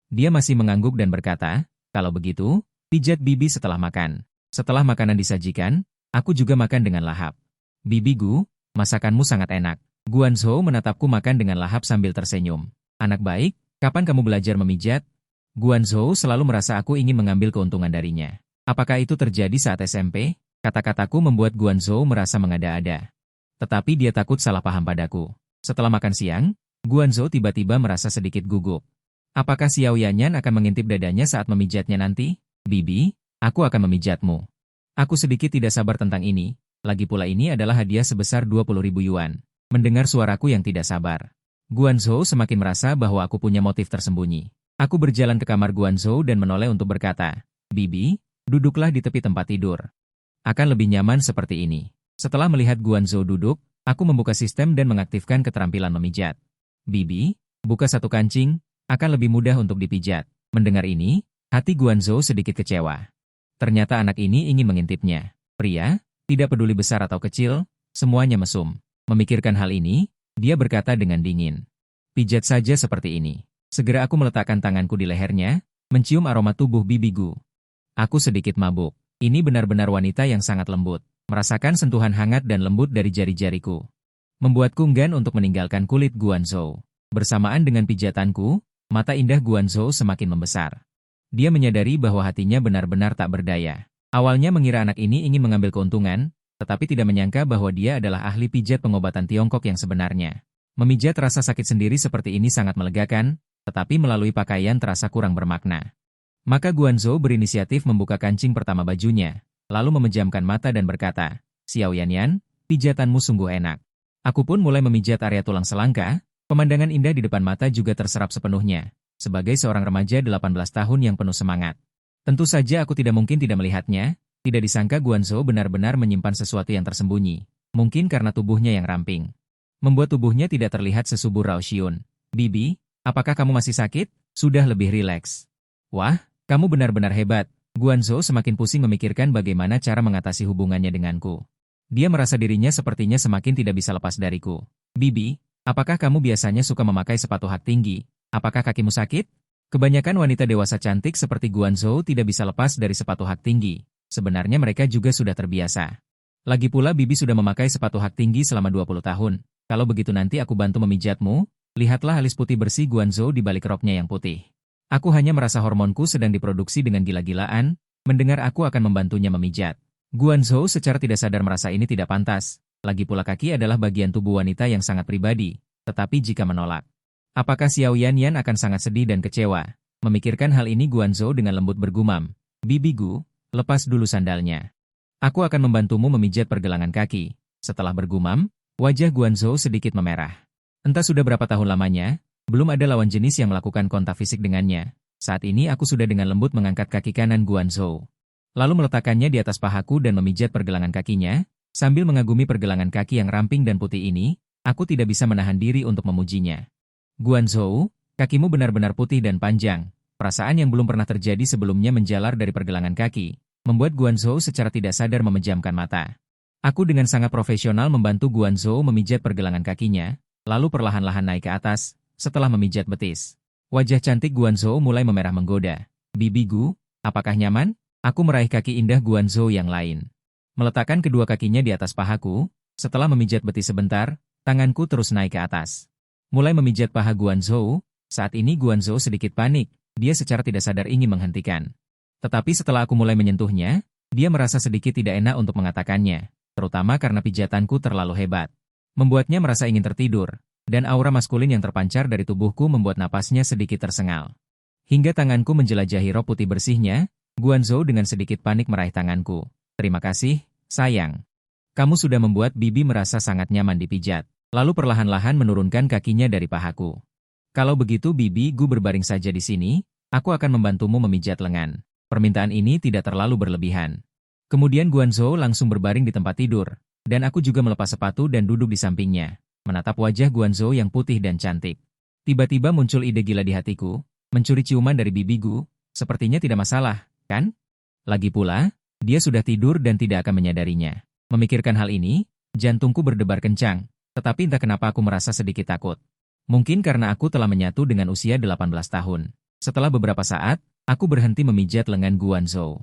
Dia masih mengangguk dan berkata, kalau begitu, pijat Bibi setelah makan. Setelah makanan disajikan, aku juga makan dengan lahap. Bibi Gu, masakanmu sangat enak. Guanzhou menatapku makan dengan lahap sambil tersenyum. Anak baik, kapan kamu belajar memijat? Guanzhou selalu merasa aku ingin mengambil keuntungan darinya. Apakah itu terjadi saat SMP? Kata-kataku membuat Guanzhou merasa mengada-ada. Tetapi dia takut salah paham padaku. Setelah makan siang, Guanzhou tiba-tiba merasa sedikit gugup. Apakah Xiao Yanyan akan mengintip dadanya saat memijatnya nanti? Bibi, aku akan memijatmu. Aku sedikit tidak sabar tentang ini, lagi pula ini adalah hadiah sebesar 20.000 yuan. Mendengar suaraku yang tidak sabar, Guanzhou semakin merasa bahwa aku punya motif tersembunyi. Aku berjalan ke kamar Guanzhou dan menoleh untuk berkata, Bibi, duduklah di tepi tempat tidur. Akan lebih nyaman seperti ini. Setelah melihat Guanzhou duduk, aku membuka sistem dan mengaktifkan keterampilan memijat. Bibi, buka satu kancing, akan lebih mudah untuk dipijat. Mendengar ini, hati Guanzhou sedikit kecewa. Ternyata anak ini ingin mengintipnya. Pria, tidak peduli besar atau kecil, semuanya mesum. Memikirkan hal ini, dia berkata dengan dingin. Pijat saja seperti ini. Segera aku meletakkan tanganku di lehernya, mencium aroma tubuh Bibi Gu. Aku sedikit mabuk. Ini benar-benar wanita yang sangat lembut. Merasakan sentuhan hangat dan lembut dari jari-jariku. Membuatku enggan untuk meninggalkan kulit Guanzhou. Bersamaan dengan pijatanku, mata indah Guanzhou semakin membesar. Dia menyadari bahwa hatinya benar-benar tak berdaya. Awalnya mengira anak ini ingin mengambil keuntungan, tetapi tidak menyangka bahwa dia adalah ahli pijat pengobatan Tiongkok yang sebenarnya. Memijat rasa sakit sendiri seperti ini sangat melegakan, tetapi melalui pakaian terasa kurang bermakna. Maka Guanzhou berinisiatif membuka kancing pertama bajunya, lalu memejamkan mata dan berkata, Xiao Yanyan, pijatanmu sungguh enak. Aku pun mulai memijat area tulang selangka, pemandangan indah di depan mata juga terserap sepenuhnya. Sebagai seorang remaja 18 tahun yang penuh semangat. Tentu saja aku tidak mungkin tidak melihatnya, tidak disangka Guanzhou benar-benar menyimpan sesuatu yang tersembunyi. Mungkin karena tubuhnya yang ramping. Membuat tubuhnya tidak terlihat sesubur Rao Xiun. Bibi, apakah kamu masih sakit? Sudah lebih rileks. Wah, kamu benar-benar hebat. Guanzhou semakin pusing memikirkan bagaimana cara mengatasi hubungannya denganku. Dia merasa dirinya sepertinya semakin tidak bisa lepas dariku. Bibi, apakah kamu biasanya suka memakai sepatu hak tinggi? Apakah kakimu sakit? Kebanyakan wanita dewasa cantik seperti Guanzhou tidak bisa lepas dari sepatu hak tinggi. Sebenarnya mereka juga sudah terbiasa. Lagi pula Bibi sudah memakai sepatu hak tinggi selama 20 tahun. Kalau begitu nanti aku bantu memijatmu, lihatlah alis putih bersih Guanzhou di balik roknya yang putih. Aku hanya merasa hormonku sedang diproduksi dengan gila-gilaan, mendengar aku akan membantunya memijat. Guanzhou secara tidak sadar merasa ini tidak pantas. Lagi pula kaki adalah bagian tubuh wanita yang sangat pribadi, tetapi jika menolak, apakah Xiao Yanyan akan sangat sedih dan kecewa? Memikirkan hal ini Guanzhou dengan lembut bergumam, Bibi Gu, lepas dulu sandalnya. Aku akan membantumu memijat pergelangan kaki. Setelah bergumam, wajah Guanzhou sedikit memerah. Entah sudah berapa tahun lamanya, belum ada lawan jenis yang melakukan kontak fisik dengannya. Saat ini aku sudah dengan lembut mengangkat kaki kanan Guanzhou. Lalu meletakkannya di atas pahaku dan memijat pergelangan kakinya, sambil mengagumi pergelangan kaki yang ramping dan putih ini, aku tidak bisa menahan diri untuk memujinya. Guanzhou, kakimu benar-benar putih dan panjang. Perasaan yang belum pernah terjadi sebelumnya menjalar dari pergelangan kaki, membuat Guanzhou secara tidak sadar memejamkan mata. Aku dengan sangat profesional membantu Guanzhou memijat pergelangan kakinya, lalu perlahan-lahan naik ke atas, setelah memijat betis. Wajah cantik Guanzhou mulai memerah menggoda. Bibi Gu, apakah nyaman? Aku meraih kaki indah Guanzhou yang lain. Meletakkan kedua kakinya di atas pahaku, setelah memijat betis sebentar, tanganku terus naik ke atas. Mulai memijat paha Guanzhou, saat ini Guanzhou sedikit panik, dia secara tidak sadar ingin menghentikan. Tetapi setelah aku mulai menyentuhnya, dia merasa sedikit tidak enak untuk mengatakannya, terutama karena pijatanku terlalu hebat. Membuatnya merasa ingin tertidur, dan aura maskulin yang terpancar dari tubuhku membuat napasnya sedikit tersengal. Hingga tanganku menjelajahi rok putih bersihnya, Guanzhou dengan sedikit panik meraih tanganku. Terima kasih, sayang. Kamu sudah membuat Bibi merasa sangat nyaman dipijat. Lalu perlahan-lahan menurunkan kakinya dari pahaku. Kalau begitu Bibi Gu berbaring saja di sini, Aku akan membantumu memijat lengan. Permintaan ini tidak terlalu berlebihan. Kemudian Guanzhou langsung berbaring di tempat tidur, dan aku juga melepas sepatu dan duduk di sampingnya, menatap wajah Guanzhou yang putih dan cantik. Tiba-tiba muncul ide gila di hatiku, mencuri ciuman dari bibiku, sepertinya tidak masalah, kan? Lagi pula, dia sudah tidur dan tidak akan menyadarinya. Memikirkan hal ini, jantungku berdebar kencang, tetapi entah kenapa aku merasa sedikit takut. Mungkin karena aku telah menyatu dengan usia 18 tahun. Setelah beberapa saat, aku berhenti memijat lengan Guanzhou.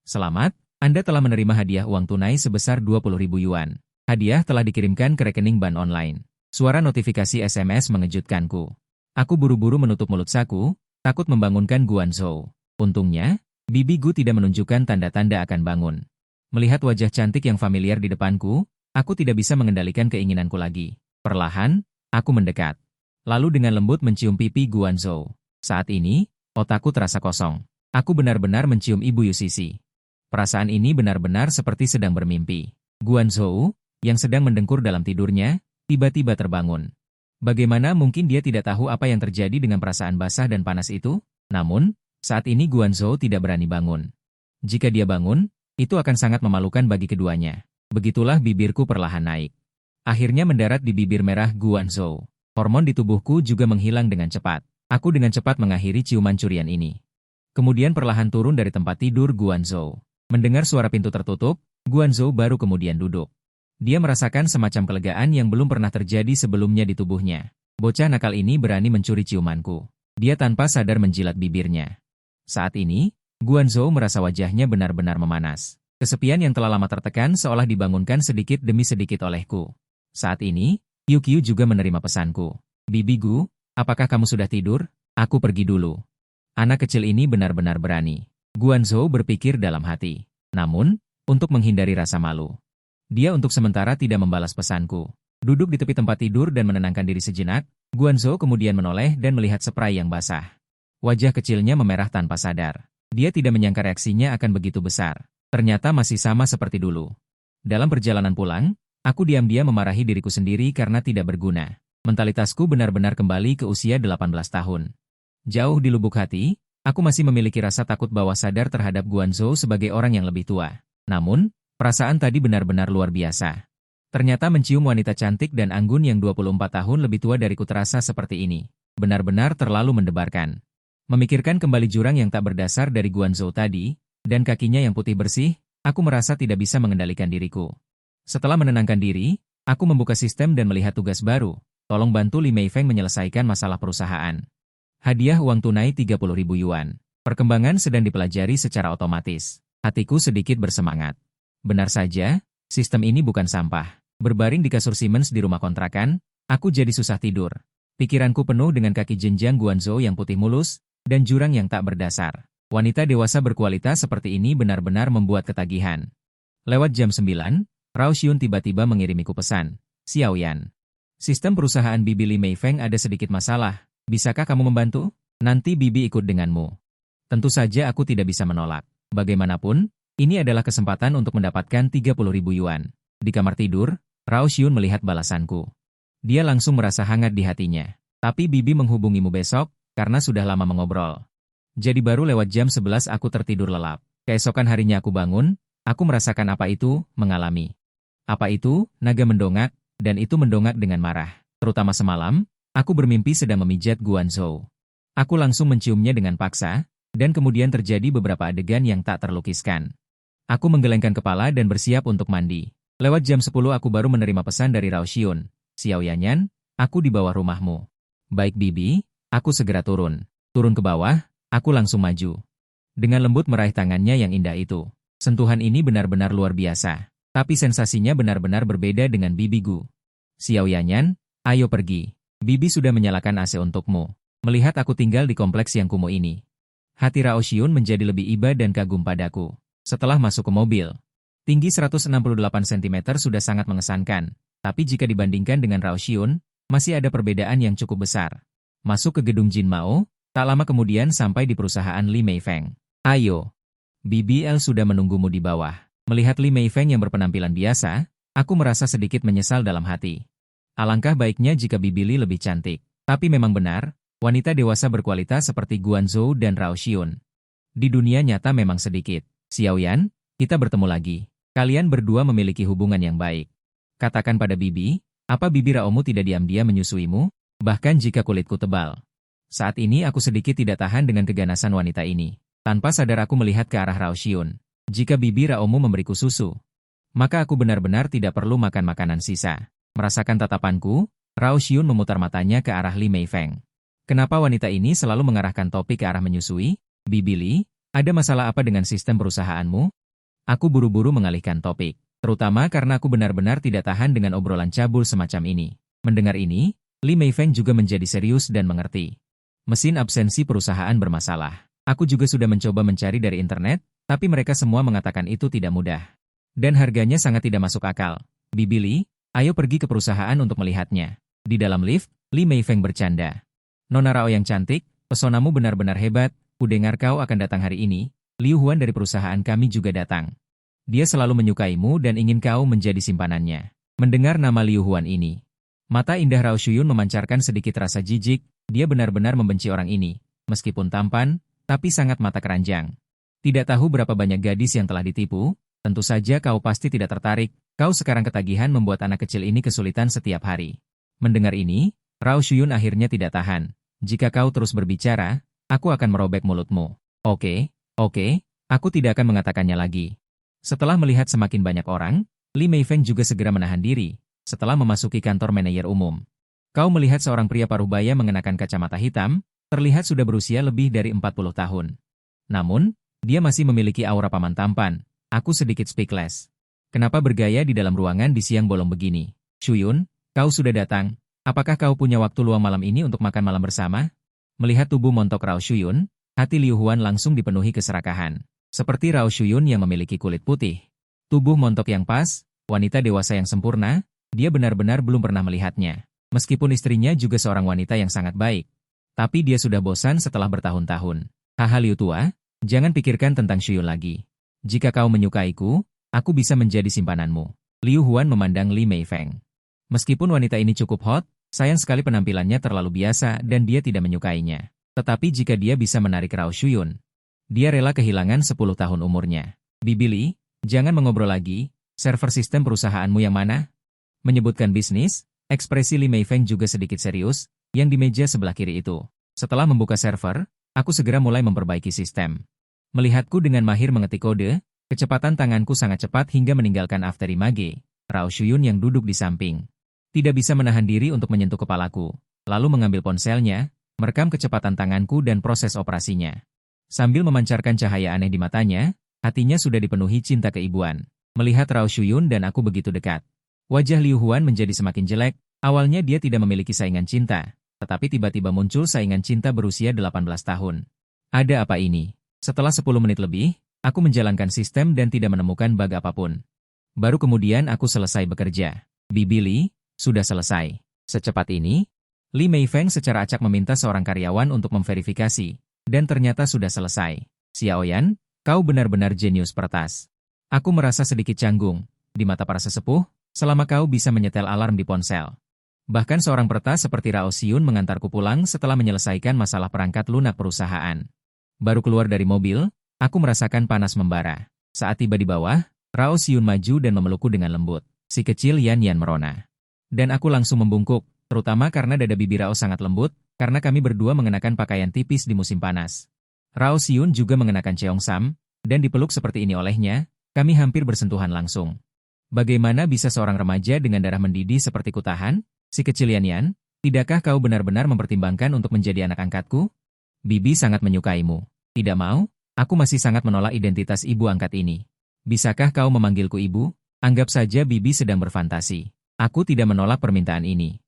Selamat, Anda telah menerima hadiah uang tunai sebesar 20.000 yuan. Hadiah telah dikirimkan ke rekening bank online. Suara notifikasi SMS mengejutkanku. Aku buru-buru menutup mulut saku, takut membangunkan Guanzhou. Untungnya, bibiku tidak menunjukkan tanda-tanda akan bangun. Melihat wajah cantik yang familiar di depanku, aku tidak bisa mengendalikan keinginanku lagi. Perlahan, aku mendekat. Lalu dengan lembut mencium pipi Guanzhou. Saat ini, otakku terasa kosong. Aku benar-benar mencium Ibu Yusisi. Perasaan ini benar-benar seperti sedang bermimpi. Guanzhou, yang sedang mendengkur dalam tidurnya, tiba-tiba terbangun. Bagaimana mungkin dia tidak tahu apa yang terjadi dengan perasaan basah dan panas itu? Namun, saat ini Guanzhou tidak berani bangun. Jika dia bangun, itu akan sangat memalukan bagi keduanya. Begitulah bibirku perlahan naik. Akhirnya mendarat di bibir merah Guanzhou. Hormon di tubuhku juga menghilang dengan cepat. Aku dengan cepat mengakhiri ciuman curian ini. Kemudian perlahan turun dari tempat tidur Guanzhou. Mendengar suara pintu tertutup, Guanzhou baru kemudian duduk. Dia merasakan semacam kelegaan yang belum pernah terjadi sebelumnya di tubuhnya. Bocah nakal ini berani mencuri ciumanku. Dia tanpa sadar menjilat bibirnya. Saat ini, Guanzhou merasa wajahnya benar-benar memanas. Kesepian yang telah lama tertekan seolah dibangunkan sedikit demi sedikit olehku. Saat ini, Yukio juga menerima pesanku. Bibigu, apakah kamu sudah tidur? Aku pergi dulu. Anak kecil ini benar-benar berani. Guanzhou berpikir dalam hati. Namun, untuk menghindari rasa malu, dia untuk sementara tidak membalas pesanku. Duduk di tepi tempat tidur dan menenangkan diri sejenak, Guanzhou kemudian menoleh dan melihat spray yang basah. Wajah kecilnya memerah tanpa sadar. Dia tidak menyangka reaksinya akan begitu besar. Ternyata masih sama seperti dulu. Dalam perjalanan pulang, aku diam-diam memarahi diriku sendiri karena tidak berguna. Mentalitasku benar-benar kembali ke usia 18 tahun. Jauh di lubuk hati, aku masih memiliki rasa takut bawah sadar terhadap Guanzhou sebagai orang yang lebih tua. Namun, perasaan tadi benar-benar luar biasa. Ternyata mencium wanita cantik dan anggun yang 24 tahun lebih tua dariku terasa seperti ini. Benar-benar terlalu mendebarkan. Memikirkan kembali jurang yang tak berdasar dari Guanzhou tadi, dan kakinya yang putih bersih, aku merasa tidak bisa mengendalikan diriku. Setelah menenangkan diri, aku membuka sistem dan melihat tugas baru. Tolong bantu Li Meifeng menyelesaikan masalah perusahaan. Hadiah uang tunai 30.000 yuan. Perkembangan sedang dipelajari secara otomatis. Hatiku sedikit bersemangat. Benar saja, sistem ini bukan sampah. Berbaring di kasur Siemens di rumah kontrakan, aku jadi susah tidur. Pikiranku penuh dengan kaki jenjang Guanzhou yang putih mulus, dan jurang yang tak berdasar. Wanita dewasa berkualitas seperti ini benar-benar membuat ketagihan. Lewat jam 9, Rao Xiun tiba-tiba mengirimiku pesan. Xiaoyan. Sistem perusahaan Bibi Li Meifeng ada sedikit masalah. Bisakah kamu membantu? Nanti Bibi ikut denganmu. Tentu saja aku tidak bisa menolak. Bagaimanapun, ini adalah kesempatan untuk mendapatkan 30.000 yuan. Di kamar tidur, Rao Xiun melihat balasanku. Dia langsung merasa hangat di hatinya. Tapi Bibi menghubungimu besok, karena sudah lama mengobrol. Jadi baru lewat jam 11 aku tertidur lelap. Keesokan harinya aku bangun, aku merasakan apa itu, mengalami. Apa itu, naga mendongak, dan itu mendongak dengan marah. Terutama semalam, aku bermimpi sedang memijat Guanzhou. Aku langsung menciumnya dengan paksa, dan kemudian terjadi beberapa adegan yang tak terlukiskan. Aku menggelengkan kepala dan bersiap untuk mandi. Lewat jam 10 aku baru menerima pesan dari Rao Xiun. Xiao Yanyan, aku di bawah rumahmu. Baik Bibi, aku segera turun. Turun ke bawah, aku langsung maju. Dengan lembut meraih tangannya yang indah itu. Sentuhan ini benar-benar luar biasa. Tapi sensasinya benar-benar berbeda dengan Bibigu. Xiao Yanyan, ayo pergi. Bibi sudah menyalakan AC untukmu. Melihat aku tinggal di kompleks yang kumuh ini. Hati Rao Xiun menjadi lebih iba dan kagum padaku. Setelah masuk ke mobil, tinggi 168 cm sudah sangat mengesankan. Tapi jika dibandingkan dengan Rao Xiun, masih ada perbedaan yang cukup besar. Masuk ke gedung Jin Mao, tak lama kemudian sampai di perusahaan Li Meifeng. Ayo. Bibi L sudah menunggumu di bawah. Melihat Li Meifeng yang berpenampilan biasa, aku merasa sedikit menyesal dalam hati. Alangkah baiknya jika Bibi Li lebih cantik. Tapi memang benar, Wanita dewasa berkualitas seperti Guanzhou dan Rao Xiun. Di dunia nyata memang sedikit. Xiaoyan, kita bertemu lagi. Kalian berdua memiliki hubungan yang baik. Katakan pada Bibi, apa Bibi Raomu tidak diam-diam menyusuimu? Bahkan jika kulitku tebal. Saat ini aku sedikit tidak tahan dengan keganasan wanita ini. Tanpa sadar aku melihat ke arah Rao Xiun. Jika Bibi Raomu memberiku susu, maka aku benar-benar tidak perlu makan makanan sisa. Merasakan tatapanku, Rao Xiun memutar matanya ke arah Li Meifeng. Kenapa wanita ini selalu mengarahkan topik ke arah menyusui? Bibi Li, ada masalah apa dengan sistem perusahaanmu? Aku buru-buru mengalihkan topik, terutama karena aku benar-benar tidak tahan dengan obrolan cabul semacam ini. Mendengar ini, Li Meifeng juga menjadi serius dan mengerti. Mesin absensi perusahaan bermasalah. Aku juga sudah mencoba mencari dari internet, tapi mereka semua mengatakan itu tidak mudah. Dan harganya sangat tidak masuk akal. Bibi Li, ayo pergi ke perusahaan untuk melihatnya. Di dalam lift, Li Meifeng bercanda. Nona Rao yang cantik, pesonamu benar-benar hebat, kudengar kau akan datang hari ini. Liu Huan dari perusahaan kami juga datang. Dia selalu menyukaimu dan ingin kau menjadi simpanannya. Mendengar nama Liu Huan ini, mata indah Rao Xiun memancarkan sedikit rasa jijik, dia benar-benar membenci orang ini. Meskipun tampan, tapi sangat mata keranjang. Tidak tahu berapa banyak gadis yang telah ditipu, tentu saja kau pasti tidak tertarik, kau sekarang ketagihan membuat anak kecil ini kesulitan setiap hari. Mendengar ini, Rao Xiun akhirnya tidak tahan. Jika kau terus berbicara, aku akan merobek mulutmu. Oke, aku tidak akan mengatakannya lagi. Setelah melihat semakin banyak orang, Li Meifeng juga segera menahan diri, setelah memasuki kantor manajer umum. Kau melihat seorang pria parubaya mengenakan kacamata hitam, terlihat sudah berusia lebih dari 40 tahun. Namun, dia masih memiliki aura paman tampan. Aku sedikit speechless. Kenapa bergaya di dalam ruangan di siang bolong begini? Shuyun, kau sudah datang. Apakah kau punya waktu luang malam ini untuk makan malam bersama? Melihat tubuh montok Rao Shuyun, hati Liu Huan langsung dipenuhi keserakahan. Seperti Rao Shuyun yang memiliki kulit putih. Tubuh montok yang pas, wanita dewasa yang sempurna, dia benar-benar belum pernah melihatnya. Meskipun istrinya juga seorang wanita yang sangat baik. Tapi dia sudah bosan setelah bertahun-tahun. Haha Liu tua, jangan pikirkan tentang Shuyun lagi. Jika kau menyukaiku, aku bisa menjadi simpananmu. Liu Huan memandang Li Meifeng. Meskipun wanita ini cukup hot, sayang sekali penampilannya terlalu biasa dan dia tidak menyukainya. Tetapi jika dia bisa menarik Rao Shuyun, dia rela kehilangan 10 tahun umurnya. Bibi Li, jangan mengobrol lagi, server sistem perusahaanmu yang mana? Menyebutkan bisnis, ekspresi Li Meifeng juga sedikit serius, yang di meja sebelah kiri itu. Setelah membuka server, aku segera mulai memperbaiki sistem. Melihatku dengan mahir mengetik kode, kecepatan tanganku sangat cepat hingga meninggalkan Afterimage, Rao Shuyun yang duduk di samping. Tidak bisa menahan diri untuk menyentuh kepalaku, lalu mengambil ponselnya, merekam kecepatan tanganku dan proses operasinya. Sambil memancarkan cahaya aneh di matanya, hatinya sudah dipenuhi cinta keibuan. Melihat Rao Shuyun dan aku begitu dekat. Wajah Liu Huan menjadi semakin jelek, awalnya dia tidak memiliki saingan cinta, tetapi tiba-tiba muncul saingan cinta berusia 18 tahun. Ada apa ini? Setelah 10 menit lebih, aku menjalankan sistem dan tidak menemukan bug apapun. Baru kemudian aku selesai bekerja. Bibi Li, sudah selesai. Secepat ini, Li Meifeng secara acak meminta seorang karyawan untuk memverifikasi, dan ternyata sudah selesai. Xiaoyan, kau benar-benar jenius pertas. Aku merasa sedikit canggung, di mata para sesepuh, selama kau bisa menyetel alarm di ponsel. Bahkan seorang peretas seperti Rao Xiun mengantarku pulang setelah menyelesaikan masalah perangkat lunak perusahaan. Baru keluar dari mobil, aku merasakan panas membara. Saat tiba di bawah, Rao Xiun maju dan memelukku dengan lembut. Si kecil Yan merona. Dan aku langsung membungkuk, terutama karena dada bibi Rao sangat lembut, karena kami berdua mengenakan pakaian tipis di musim panas. Rao Xiun juga mengenakan cheongsam, dan dipeluk seperti ini olehnya, kami hampir bersentuhan langsung. Bagaimana bisa seorang remaja dengan darah mendidih seperti kutahan? Si kecil Yan, tidakkah kau benar-benar mempertimbangkan untuk menjadi anak angkatku? Bibi sangat menyukaimu. Tidak mau? Aku masih sangat menolak identitas ibu angkat ini. Bisakah kau memanggilku ibu? Anggap saja Bibi sedang berfantasi. Aku tidak menolak permintaan ini.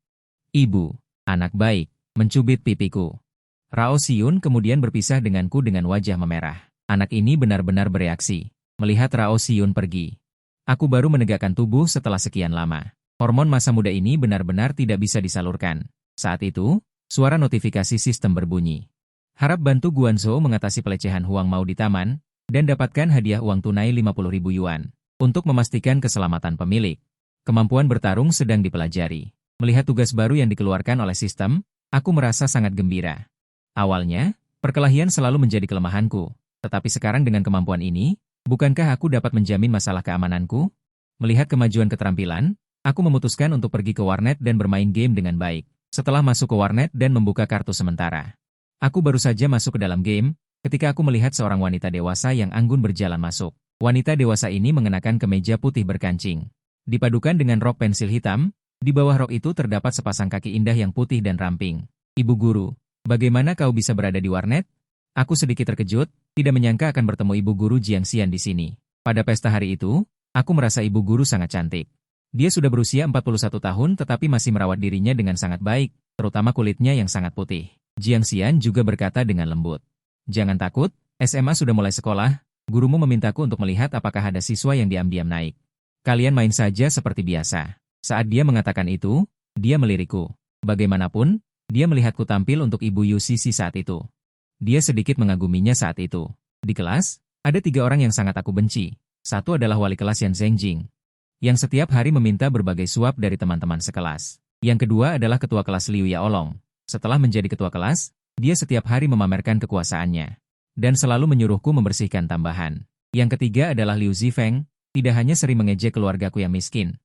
Ibu, anak baik, mencubit pipiku. Rao Xiun kemudian berpisah denganku dengan wajah memerah. Anak ini benar-benar bereaksi. Melihat Rao Xiun pergi. Aku baru menegakkan tubuh setelah sekian lama. Hormon masa muda ini benar-benar tidak bisa disalurkan. Saat itu, suara notifikasi sistem berbunyi. Harap bantu Guanzhou mengatasi pelecehan Huang Mao di taman, dan dapatkan hadiah uang tunai 50.000 yuan. Untuk memastikan keselamatan pemilik. Kemampuan bertarung sedang dipelajari. Melihat tugas baru yang dikeluarkan oleh sistem, Aku merasa sangat gembira. Awalnya, perkelahian selalu menjadi kelemahanku, tetapi sekarang dengan kemampuan ini, bukankah aku dapat menjamin masalah keamananku? Melihat kemajuan keterampilan, aku memutuskan untuk pergi ke warnet dan bermain game dengan baik. Setelah masuk ke warnet dan membuka kartu sementara, aku baru saja masuk ke dalam game, ketika aku melihat seorang wanita dewasa yang anggun berjalan masuk. Wanita dewasa ini mengenakan kemeja putih berkancing, dipadukan dengan rok pensil hitam. Di bawah rok itu terdapat sepasang kaki indah yang putih dan ramping. Ibu guru, bagaimana kau bisa berada di warnet? Aku sedikit terkejut, tidak menyangka akan bertemu ibu guru Jiang Xian di sini. Pada pesta hari itu, aku merasa ibu guru sangat cantik. Dia sudah berusia 41 tahun tetapi masih merawat dirinya dengan sangat baik, terutama kulitnya yang sangat putih. Jiang Xian juga berkata dengan lembut. Jangan takut, SMA sudah mulai sekolah, gurumu memintaku untuk melihat apakah ada siswa yang diam-diam naik. Kalian main saja seperti biasa. Saat dia mengatakan itu, dia melirikku. Bagaimanapun, dia melihatku tampil untuk Ibu Yu Sisi saat itu. Dia sedikit mengaguminya saat itu. Di kelas, ada 3 orang yang sangat aku benci. Satu adalah wali kelas Yan Zhengjing, yang setiap hari meminta berbagai suap dari teman-teman sekelas. Yang kedua adalah ketua kelas Liu Yaolong. Setelah menjadi ketua kelas, dia setiap hari memamerkan kekuasaannya, dan selalu menyuruhku membersihkan tambahan. Yang ketiga adalah Liu Zifeng, tidak hanya sering mengejek keluargaku yang miskin,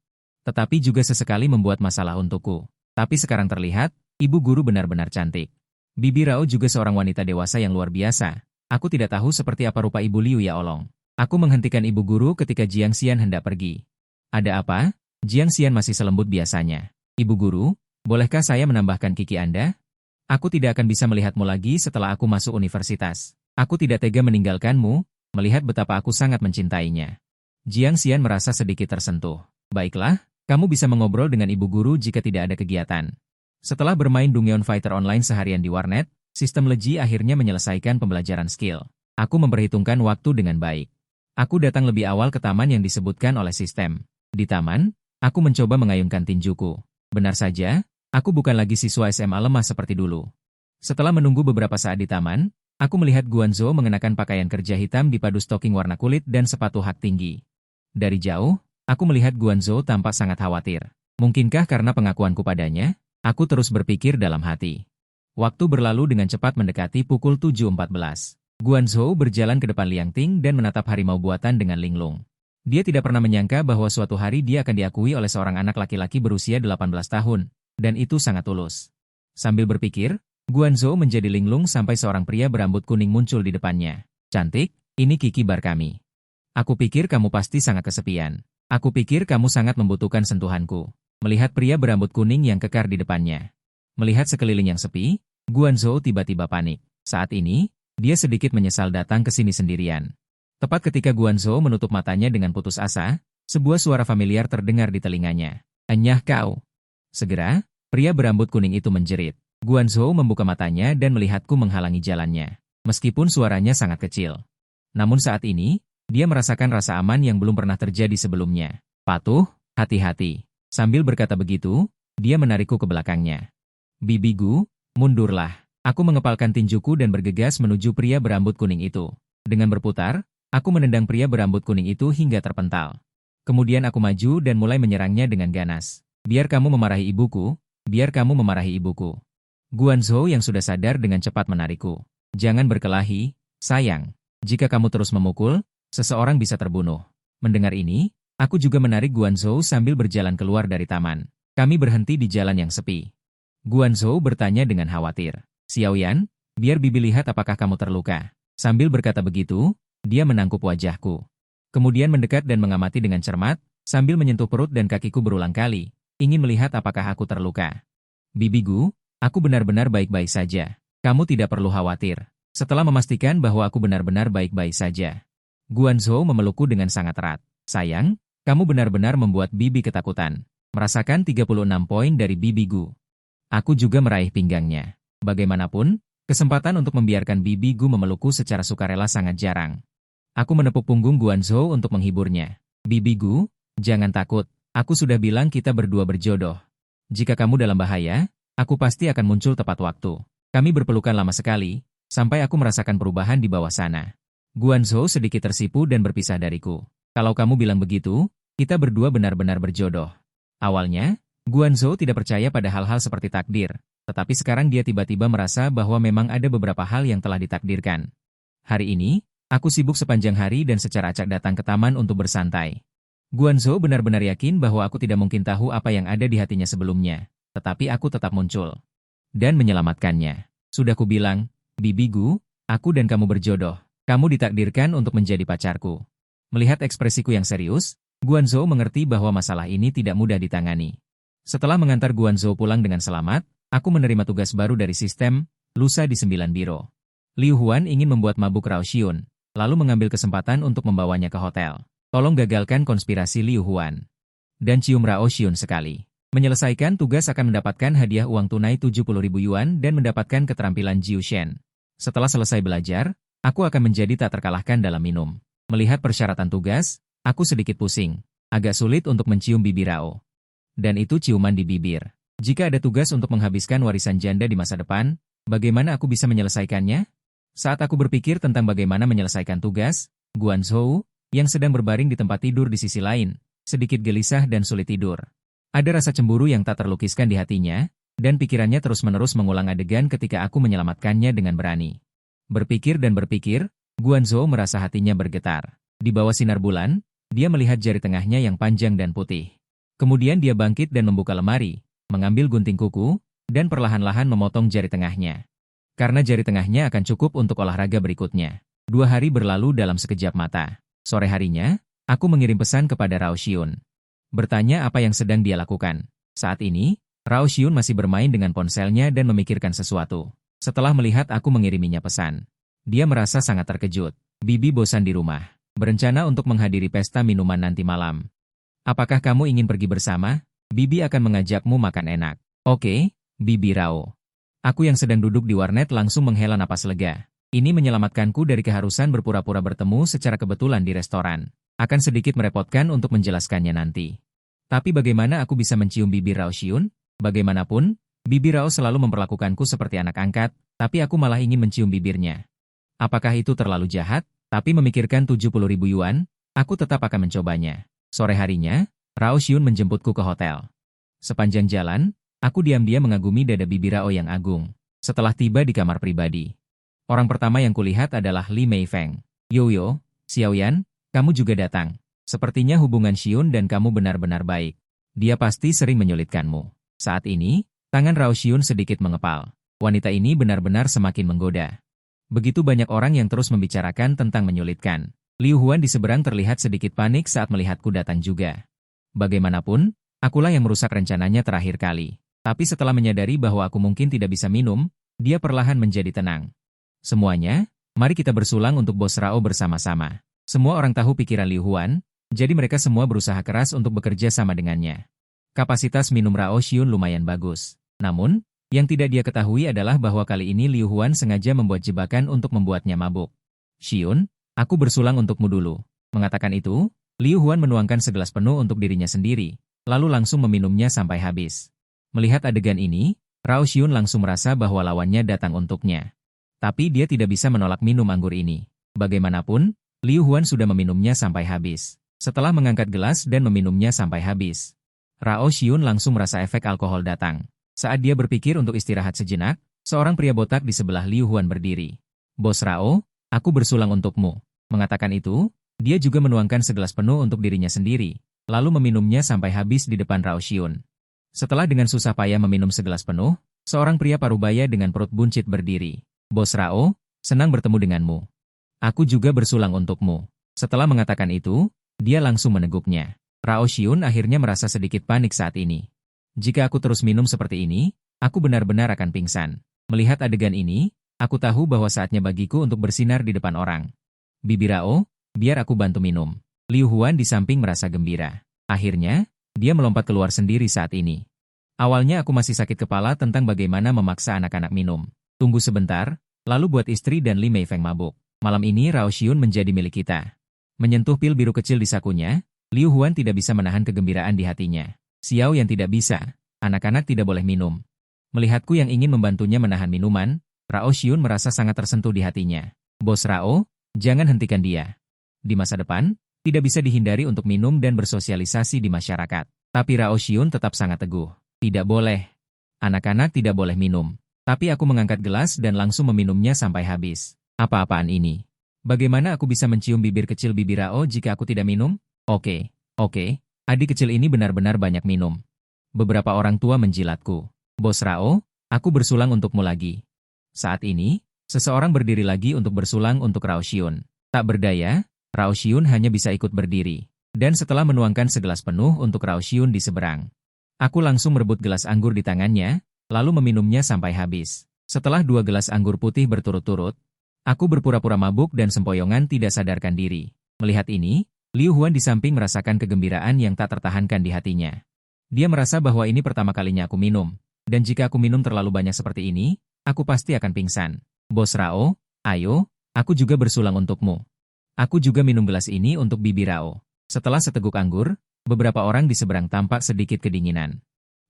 tetapi juga sesekali membuat masalah untukku. Tapi sekarang terlihat, ibu guru benar-benar cantik. Bibi Rao juga seorang wanita dewasa yang luar biasa. Aku tidak tahu seperti apa rupa ibu Liu Yaolong. Aku menghentikan ibu guru ketika Jiang Xian hendak pergi. Ada apa? Jiang Xian masih selembut biasanya. Ibu guru, bolehkah saya menambahkan kiki Anda? Aku tidak akan bisa melihatmu lagi setelah aku masuk universitas. Aku tidak tega meninggalkanmu, melihat betapa aku sangat mencintainya. Jiang Xian merasa sedikit tersentuh. Baiklah, kamu bisa mengobrol dengan ibu guru jika tidak ada kegiatan. Setelah bermain Dungeon Fighter Online seharian di warnet, sistem Leji akhirnya menyelesaikan pembelajaran skill. Aku memperhitungkan waktu dengan baik. Aku datang lebih awal ke taman yang disebutkan oleh sistem. Di taman, aku mencoba mengayunkan tinjuku. Benar saja, aku bukan lagi siswa SMA lemah seperti dulu. Setelah menunggu beberapa saat di taman, aku melihat Guanzhou mengenakan pakaian kerja hitam dipadu stoking warna kulit dan sepatu hak tinggi. Dari jauh, aku melihat Guanzhou tampak sangat khawatir. Mungkinkah karena pengakuanku padanya? Aku terus berpikir dalam hati. Waktu berlalu dengan cepat mendekati pukul 7.14. Guanzhou berjalan ke depan Liang Ting dan menatap harimau buatan dengan linglung. Dia tidak pernah menyangka bahwa suatu hari dia akan diakui oleh seorang anak laki-laki berusia 18 tahun, dan itu sangat tulus. Sambil berpikir, Guanzhou menjadi linglung sampai seorang pria berambut kuning muncul di depannya. Cantik, ini Kiki bar kami. Aku pikir kamu pasti sangat kesepian. Aku pikir kamu sangat membutuhkan sentuhanku. Melihat pria berambut kuning yang kekar di depannya. Melihat sekeliling yang sepi, Guanzhou tiba-tiba panik. Saat ini, dia sedikit menyesal datang ke sini sendirian. Tepat ketika Guanzhou menutup matanya dengan putus asa, sebuah suara familiar terdengar di telinganya. Enyah kau. Segera, pria berambut kuning itu menjerit. Guanzhou membuka matanya dan melihatku menghalangi jalannya. Meskipun suaranya sangat kecil. Namun saat ini, dia merasakan rasa aman yang belum pernah terjadi sebelumnya. Patuh, hati-hati. Sambil berkata begitu, dia menarikku ke belakangnya. Bibi Gu, mundurlah. Aku mengepalkan tinjuku dan bergegas menuju pria berambut kuning itu. Dengan berputar, aku menendang pria berambut kuning itu hingga terpental. Kemudian aku maju dan mulai menyerangnya dengan ganas. Biar kamu memarahi ibuku, biar kamu memarahi ibuku. Guanzhou yang sudah sadar dengan cepat menarikku. Jangan berkelahi, sayang. Jika kamu terus memukul, seseorang bisa terbunuh. Mendengar ini, aku juga menarik Guanzhou sambil berjalan keluar dari taman. Kami berhenti di jalan yang sepi. Guanzhou bertanya dengan khawatir. Xiaoyan, biar bibi lihat apakah kamu terluka. Sambil berkata begitu, dia menangkup wajahku. Kemudian mendekat dan mengamati dengan cermat, sambil menyentuh perut dan kakiku berulang kali, ingin melihat apakah aku terluka. Bibi Gu, aku benar-benar baik-baik saja. Kamu tidak perlu khawatir. Setelah memastikan bahwa aku benar-benar baik-baik saja, Guanzhou memelukku dengan sangat erat. Sayang, kamu benar-benar membuat bibi ketakutan. Merasakan 36 poin dari bibi Gu. Aku juga meraih pinggangnya. Bagaimanapun, kesempatan untuk membiarkan bibi Gu memelukku secara sukarela sangat jarang. Aku menepuk punggung Guanzhou untuk menghiburnya. Bibi Gu, jangan takut. Aku sudah bilang kita berdua berjodoh. Jika kamu dalam bahaya, aku pasti akan muncul tepat waktu. Kami berpelukan lama sekali, sampai aku merasakan perubahan di bawah sana. Guanzhou sedikit tersipu dan berpisah dariku. Kalau kamu bilang begitu, kita berdua benar-benar berjodoh. Awalnya, Guanzhou tidak percaya pada hal-hal seperti takdir. Tetapi sekarang dia tiba-tiba merasa bahwa memang ada beberapa hal yang telah ditakdirkan. Hari ini, aku sibuk sepanjang hari dan secara acak datang ke taman untuk bersantai. Guanzhou benar-benar yakin bahwa aku tidak mungkin tahu apa yang ada di hatinya sebelumnya. Tetapi aku tetap muncul. Dan menyelamatkannya. Sudah kubilang, Bibi Gu, aku dan kamu berjodoh. Kamu ditakdirkan untuk menjadi pacarku. Melihat ekspresiku yang serius, Guanzhou mengerti bahwa masalah ini tidak mudah ditangani. Setelah mengantar Guanzhou pulang dengan selamat, aku menerima tugas baru dari sistem, lusa di 9 biro. Liu Huan ingin membuat mabuk Rao Xiun, lalu mengambil kesempatan untuk membawanya ke hotel. Tolong gagalkan konspirasi Liu Huan. Dan cium Rao Xiun sekali. Menyelesaikan tugas akan mendapatkan hadiah uang tunai 70.000 yuan dan mendapatkan keterampilan Jiu Shen. Setelah selesai belajar, aku akan menjadi tak terkalahkan dalam minum. Melihat persyaratan tugas, aku sedikit pusing. Agak sulit untuk mencium bibir Rao. Dan itu ciuman di bibir. Jika ada tugas untuk menghabiskan warisan janda di masa depan, bagaimana aku bisa menyelesaikannya? Saat aku berpikir tentang bagaimana menyelesaikan tugas, Guanzhou, yang sedang berbaring di tempat tidur di sisi lain, sedikit gelisah dan sulit tidur. Ada rasa cemburu yang tak terlukiskan di hatinya, dan pikirannya terus-menerus mengulang adegan ketika aku menyelamatkannya dengan berani. Berpikir dan berpikir, Guanzhou merasa hatinya bergetar. Di bawah sinar bulan, dia melihat jari tengahnya yang panjang dan putih. Kemudian dia bangkit dan membuka lemari, mengambil gunting kuku, dan perlahan-lahan memotong jari tengahnya. Karena jari tengahnya akan cukup untuk olahraga berikutnya. 2 hari berlalu dalam sekejap mata. Sore harinya, aku mengirim pesan kepada Rao Xiun. Bertanya apa yang sedang dia lakukan. Saat ini, Rao Xiun masih bermain dengan ponselnya dan memikirkan sesuatu. Setelah melihat aku mengiriminya pesan, dia merasa sangat terkejut. Bibi bosan di rumah. Berencana untuk menghadiri pesta minuman nanti malam. Apakah kamu ingin pergi bersama? Bibi akan mengajakmu makan enak. Oke, Bibi Rao. Aku yang sedang duduk di warnet langsung menghela napas lega. Ini menyelamatkanku dari keharusan berpura-pura bertemu secara kebetulan di restoran. Akan sedikit merepotkan untuk menjelaskannya nanti. Tapi bagaimana aku bisa mencium bibir Rao Xiun? Bagaimanapun, bibir Rao selalu memperlakukanku seperti anak angkat, tapi aku malah ingin mencium bibirnya. Apakah itu terlalu jahat? Tapi memikirkan 70.000 yuan, aku tetap akan mencobanya. Sore harinya, Rao Xiun menjemputku ke hotel. Sepanjang jalan, aku diam-diam mengagumi dada bibir Rao yang agung. Setelah tiba di kamar pribadi, orang pertama yang kulihat adalah Li Meifeng. Yo, Xiaoyan, kamu juga datang. Sepertinya hubungan Xiun dan kamu benar-benar baik. Dia pasti sering menyulitkanmu. Saat ini, tangan Rao Xiun sedikit mengepal. Wanita ini benar-benar semakin menggoda. Begitu banyak orang yang terus membicarakan tentang menyulitkan. Liu Huan di seberang terlihat sedikit panik saat melihatku datang juga. Bagaimanapun, akulah yang merusak rencananya terakhir kali. Tapi setelah menyadari bahwa aku mungkin tidak bisa minum, dia perlahan menjadi tenang. Semuanya, mari kita bersulang untuk Bos Rao bersama-sama. Semua orang tahu pikiran Liu Huan, jadi mereka semua berusaha keras untuk bekerja sama dengannya. Kapasitas minum Rao Xiun lumayan bagus. Namun, yang tidak dia ketahui adalah bahwa kali ini Liu Huan sengaja membuat jebakan untuk membuatnya mabuk. Xiun, aku bersulang untukmu dulu. Mengatakan itu, Liu Huan menuangkan segelas penuh untuk dirinya sendiri, lalu langsung meminumnya sampai habis. Melihat adegan ini, Rao Xiun langsung merasa bahwa lawannya datang untuknya. Tapi dia tidak bisa menolak minum anggur ini. Bagaimanapun, Liu Huan sudah meminumnya sampai habis. Setelah mengangkat gelas dan meminumnya sampai habis, Rao Xiun langsung merasa efek alkohol datang. Saat dia berpikir untuk istirahat sejenak, seorang pria botak di sebelah Liu Huan berdiri. Bos Rao, aku bersulang untukmu. Mengatakan itu, dia juga menuangkan segelas penuh untuk dirinya sendiri, lalu meminumnya sampai habis di depan Rao Xiun. Setelah dengan susah payah meminum segelas penuh, seorang pria parubaya dengan perut buncit berdiri. Bos Rao, senang bertemu denganmu. Aku juga bersulang untukmu. Setelah mengatakan itu, dia langsung meneguknya. Rao Xiun akhirnya merasa sedikit panik saat ini. Jika aku terus minum seperti ini, aku benar-benar akan pingsan. Melihat adegan ini, aku tahu bahwa saatnya bagiku untuk bersinar di depan orang. Bibi Rao, biar aku bantu minum. Liu Huan di samping merasa gembira. Akhirnya, dia melompat keluar sendiri saat ini. Awalnya aku masih sakit kepala tentang bagaimana memaksa anak-anak minum. Tunggu sebentar, lalu buat istri dan Li Meifeng mabuk. Malam ini Rao Xiun menjadi milik kita. Menyentuh pil biru kecil di sakunya, Liu Huan tidak bisa menahan kegembiraan di hatinya. Xiao yang tidak bisa, anak-anak tidak boleh minum. Melihatku yang ingin membantunya menahan minuman, Rao Xiun merasa sangat tersentuh di hatinya. Bos Rao, jangan hentikan dia. Di masa depan, tidak bisa dihindari untuk minum dan bersosialisasi di masyarakat. Tapi Rao Xiun tetap sangat teguh. Tidak boleh. Anak-anak tidak boleh minum. Tapi aku mengangkat gelas dan langsung meminumnya sampai habis. Apa-apaan ini? Bagaimana aku bisa mencium bibir kecil bibi Rao jika aku tidak minum? Oke, oke. Adik kecil ini benar-benar banyak minum. Beberapa orang tua menjilatku. Bos Rao, aku bersulang untukmu lagi. Saat ini, seseorang berdiri lagi untuk bersulang untuk Rao Xiun. Tak berdaya, Rao Xiun hanya bisa ikut berdiri. Dan setelah menuangkan segelas penuh untuk Rao Xiun di seberang, aku langsung merebut gelas anggur di tangannya, lalu meminumnya sampai habis. Setelah 2 gelas anggur putih berturut-turut, aku berpura-pura mabuk dan sempoyongan tidak sadarkan diri. Melihat ini, Liu Huan di samping merasakan kegembiraan yang tak tertahankan di hatinya. Dia merasa bahwa ini pertama kalinya aku minum. Dan jika aku minum terlalu banyak seperti ini, aku pasti akan pingsan. Bos Rao, ayo, aku juga bersulang untukmu. Aku juga minum gelas ini untuk bibi Rao. Setelah seteguk anggur, beberapa orang di seberang tampak sedikit kedinginan.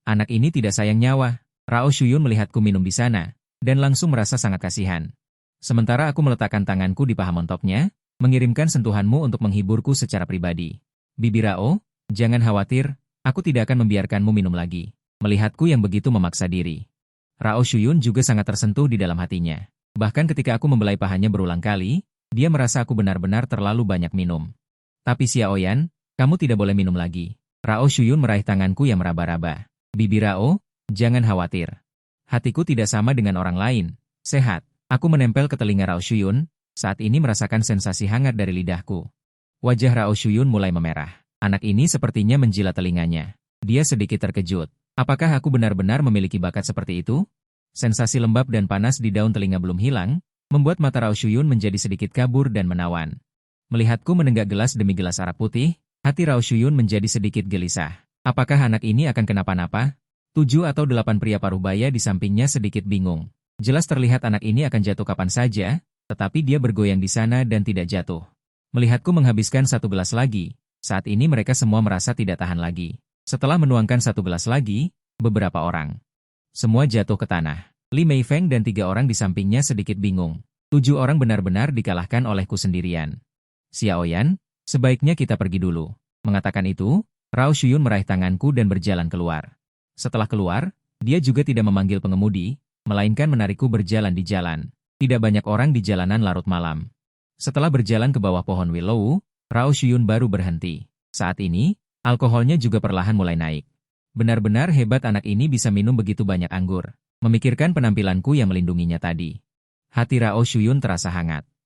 Anak ini tidak sayang nyawa. Rao Shuyun melihatku minum di sana, dan langsung merasa sangat kasihan. Sementara aku meletakkan tanganku di paha montoknya, mengirimkan sentuhanmu untuk menghiburku secara pribadi. Bibi Rao, jangan khawatir, aku tidak akan membiarkanmu minum lagi. Melihatku yang begitu memaksa diri. Rao Shuyun juga sangat tersentuh di dalam hatinya. Bahkan ketika aku membelai pahanya berulang kali, dia merasa aku benar-benar terlalu banyak minum. Tapi Xiaoyan, kamu tidak boleh minum lagi. Rao Shuyun meraih tanganku yang meraba-raba. Bibi Rao, jangan khawatir. Hatiku tidak sama dengan orang lain. Sehat. Aku menempel ke telinga Rao Shuyun, saat ini merasakan sensasi hangat dari lidahku. Wajah Rao Shuyun mulai memerah. Anak ini sepertinya menjilat telinganya. Dia sedikit terkejut. Apakah aku benar-benar memiliki bakat seperti itu? Sensasi lembab dan panas di daun telinga belum hilang, membuat mata Rao Shuyun menjadi sedikit kabur dan menawan. Melihatku menenggak gelas demi gelas arak putih, hati Rao Shuyun menjadi sedikit gelisah. Apakah anak ini akan kenapa-napa? 7 atau 8 pria paruh baya di sampingnya sedikit bingung. Jelas terlihat anak ini akan jatuh kapan saja, tetapi dia bergoyang di sana dan tidak jatuh. Melihatku menghabiskan 1 gelas lagi, saat ini mereka semua merasa tidak tahan lagi. Setelah menuangkan 1 gelas lagi, beberapa orang semua jatuh ke tanah. Li Meifeng dan 3 orang di sampingnya sedikit bingung. 7 orang benar-benar dikalahkan olehku sendirian. Xiaoyan, sebaiknya kita pergi dulu. Mengatakan itu, Rao Shuyun meraih tanganku dan berjalan keluar. Setelah keluar, dia juga tidak memanggil pengemudi, melainkan menarikku berjalan di jalan. Tidak banyak orang di jalanan larut malam. Setelah berjalan ke bawah pohon willow, Rao Shuyun baru berhenti. Saat ini, alkoholnya juga perlahan mulai naik. Benar-benar hebat anak ini bisa minum begitu banyak anggur. Memikirkan penampilanku yang melindunginya tadi. Hati Rao Shuyun terasa hangat.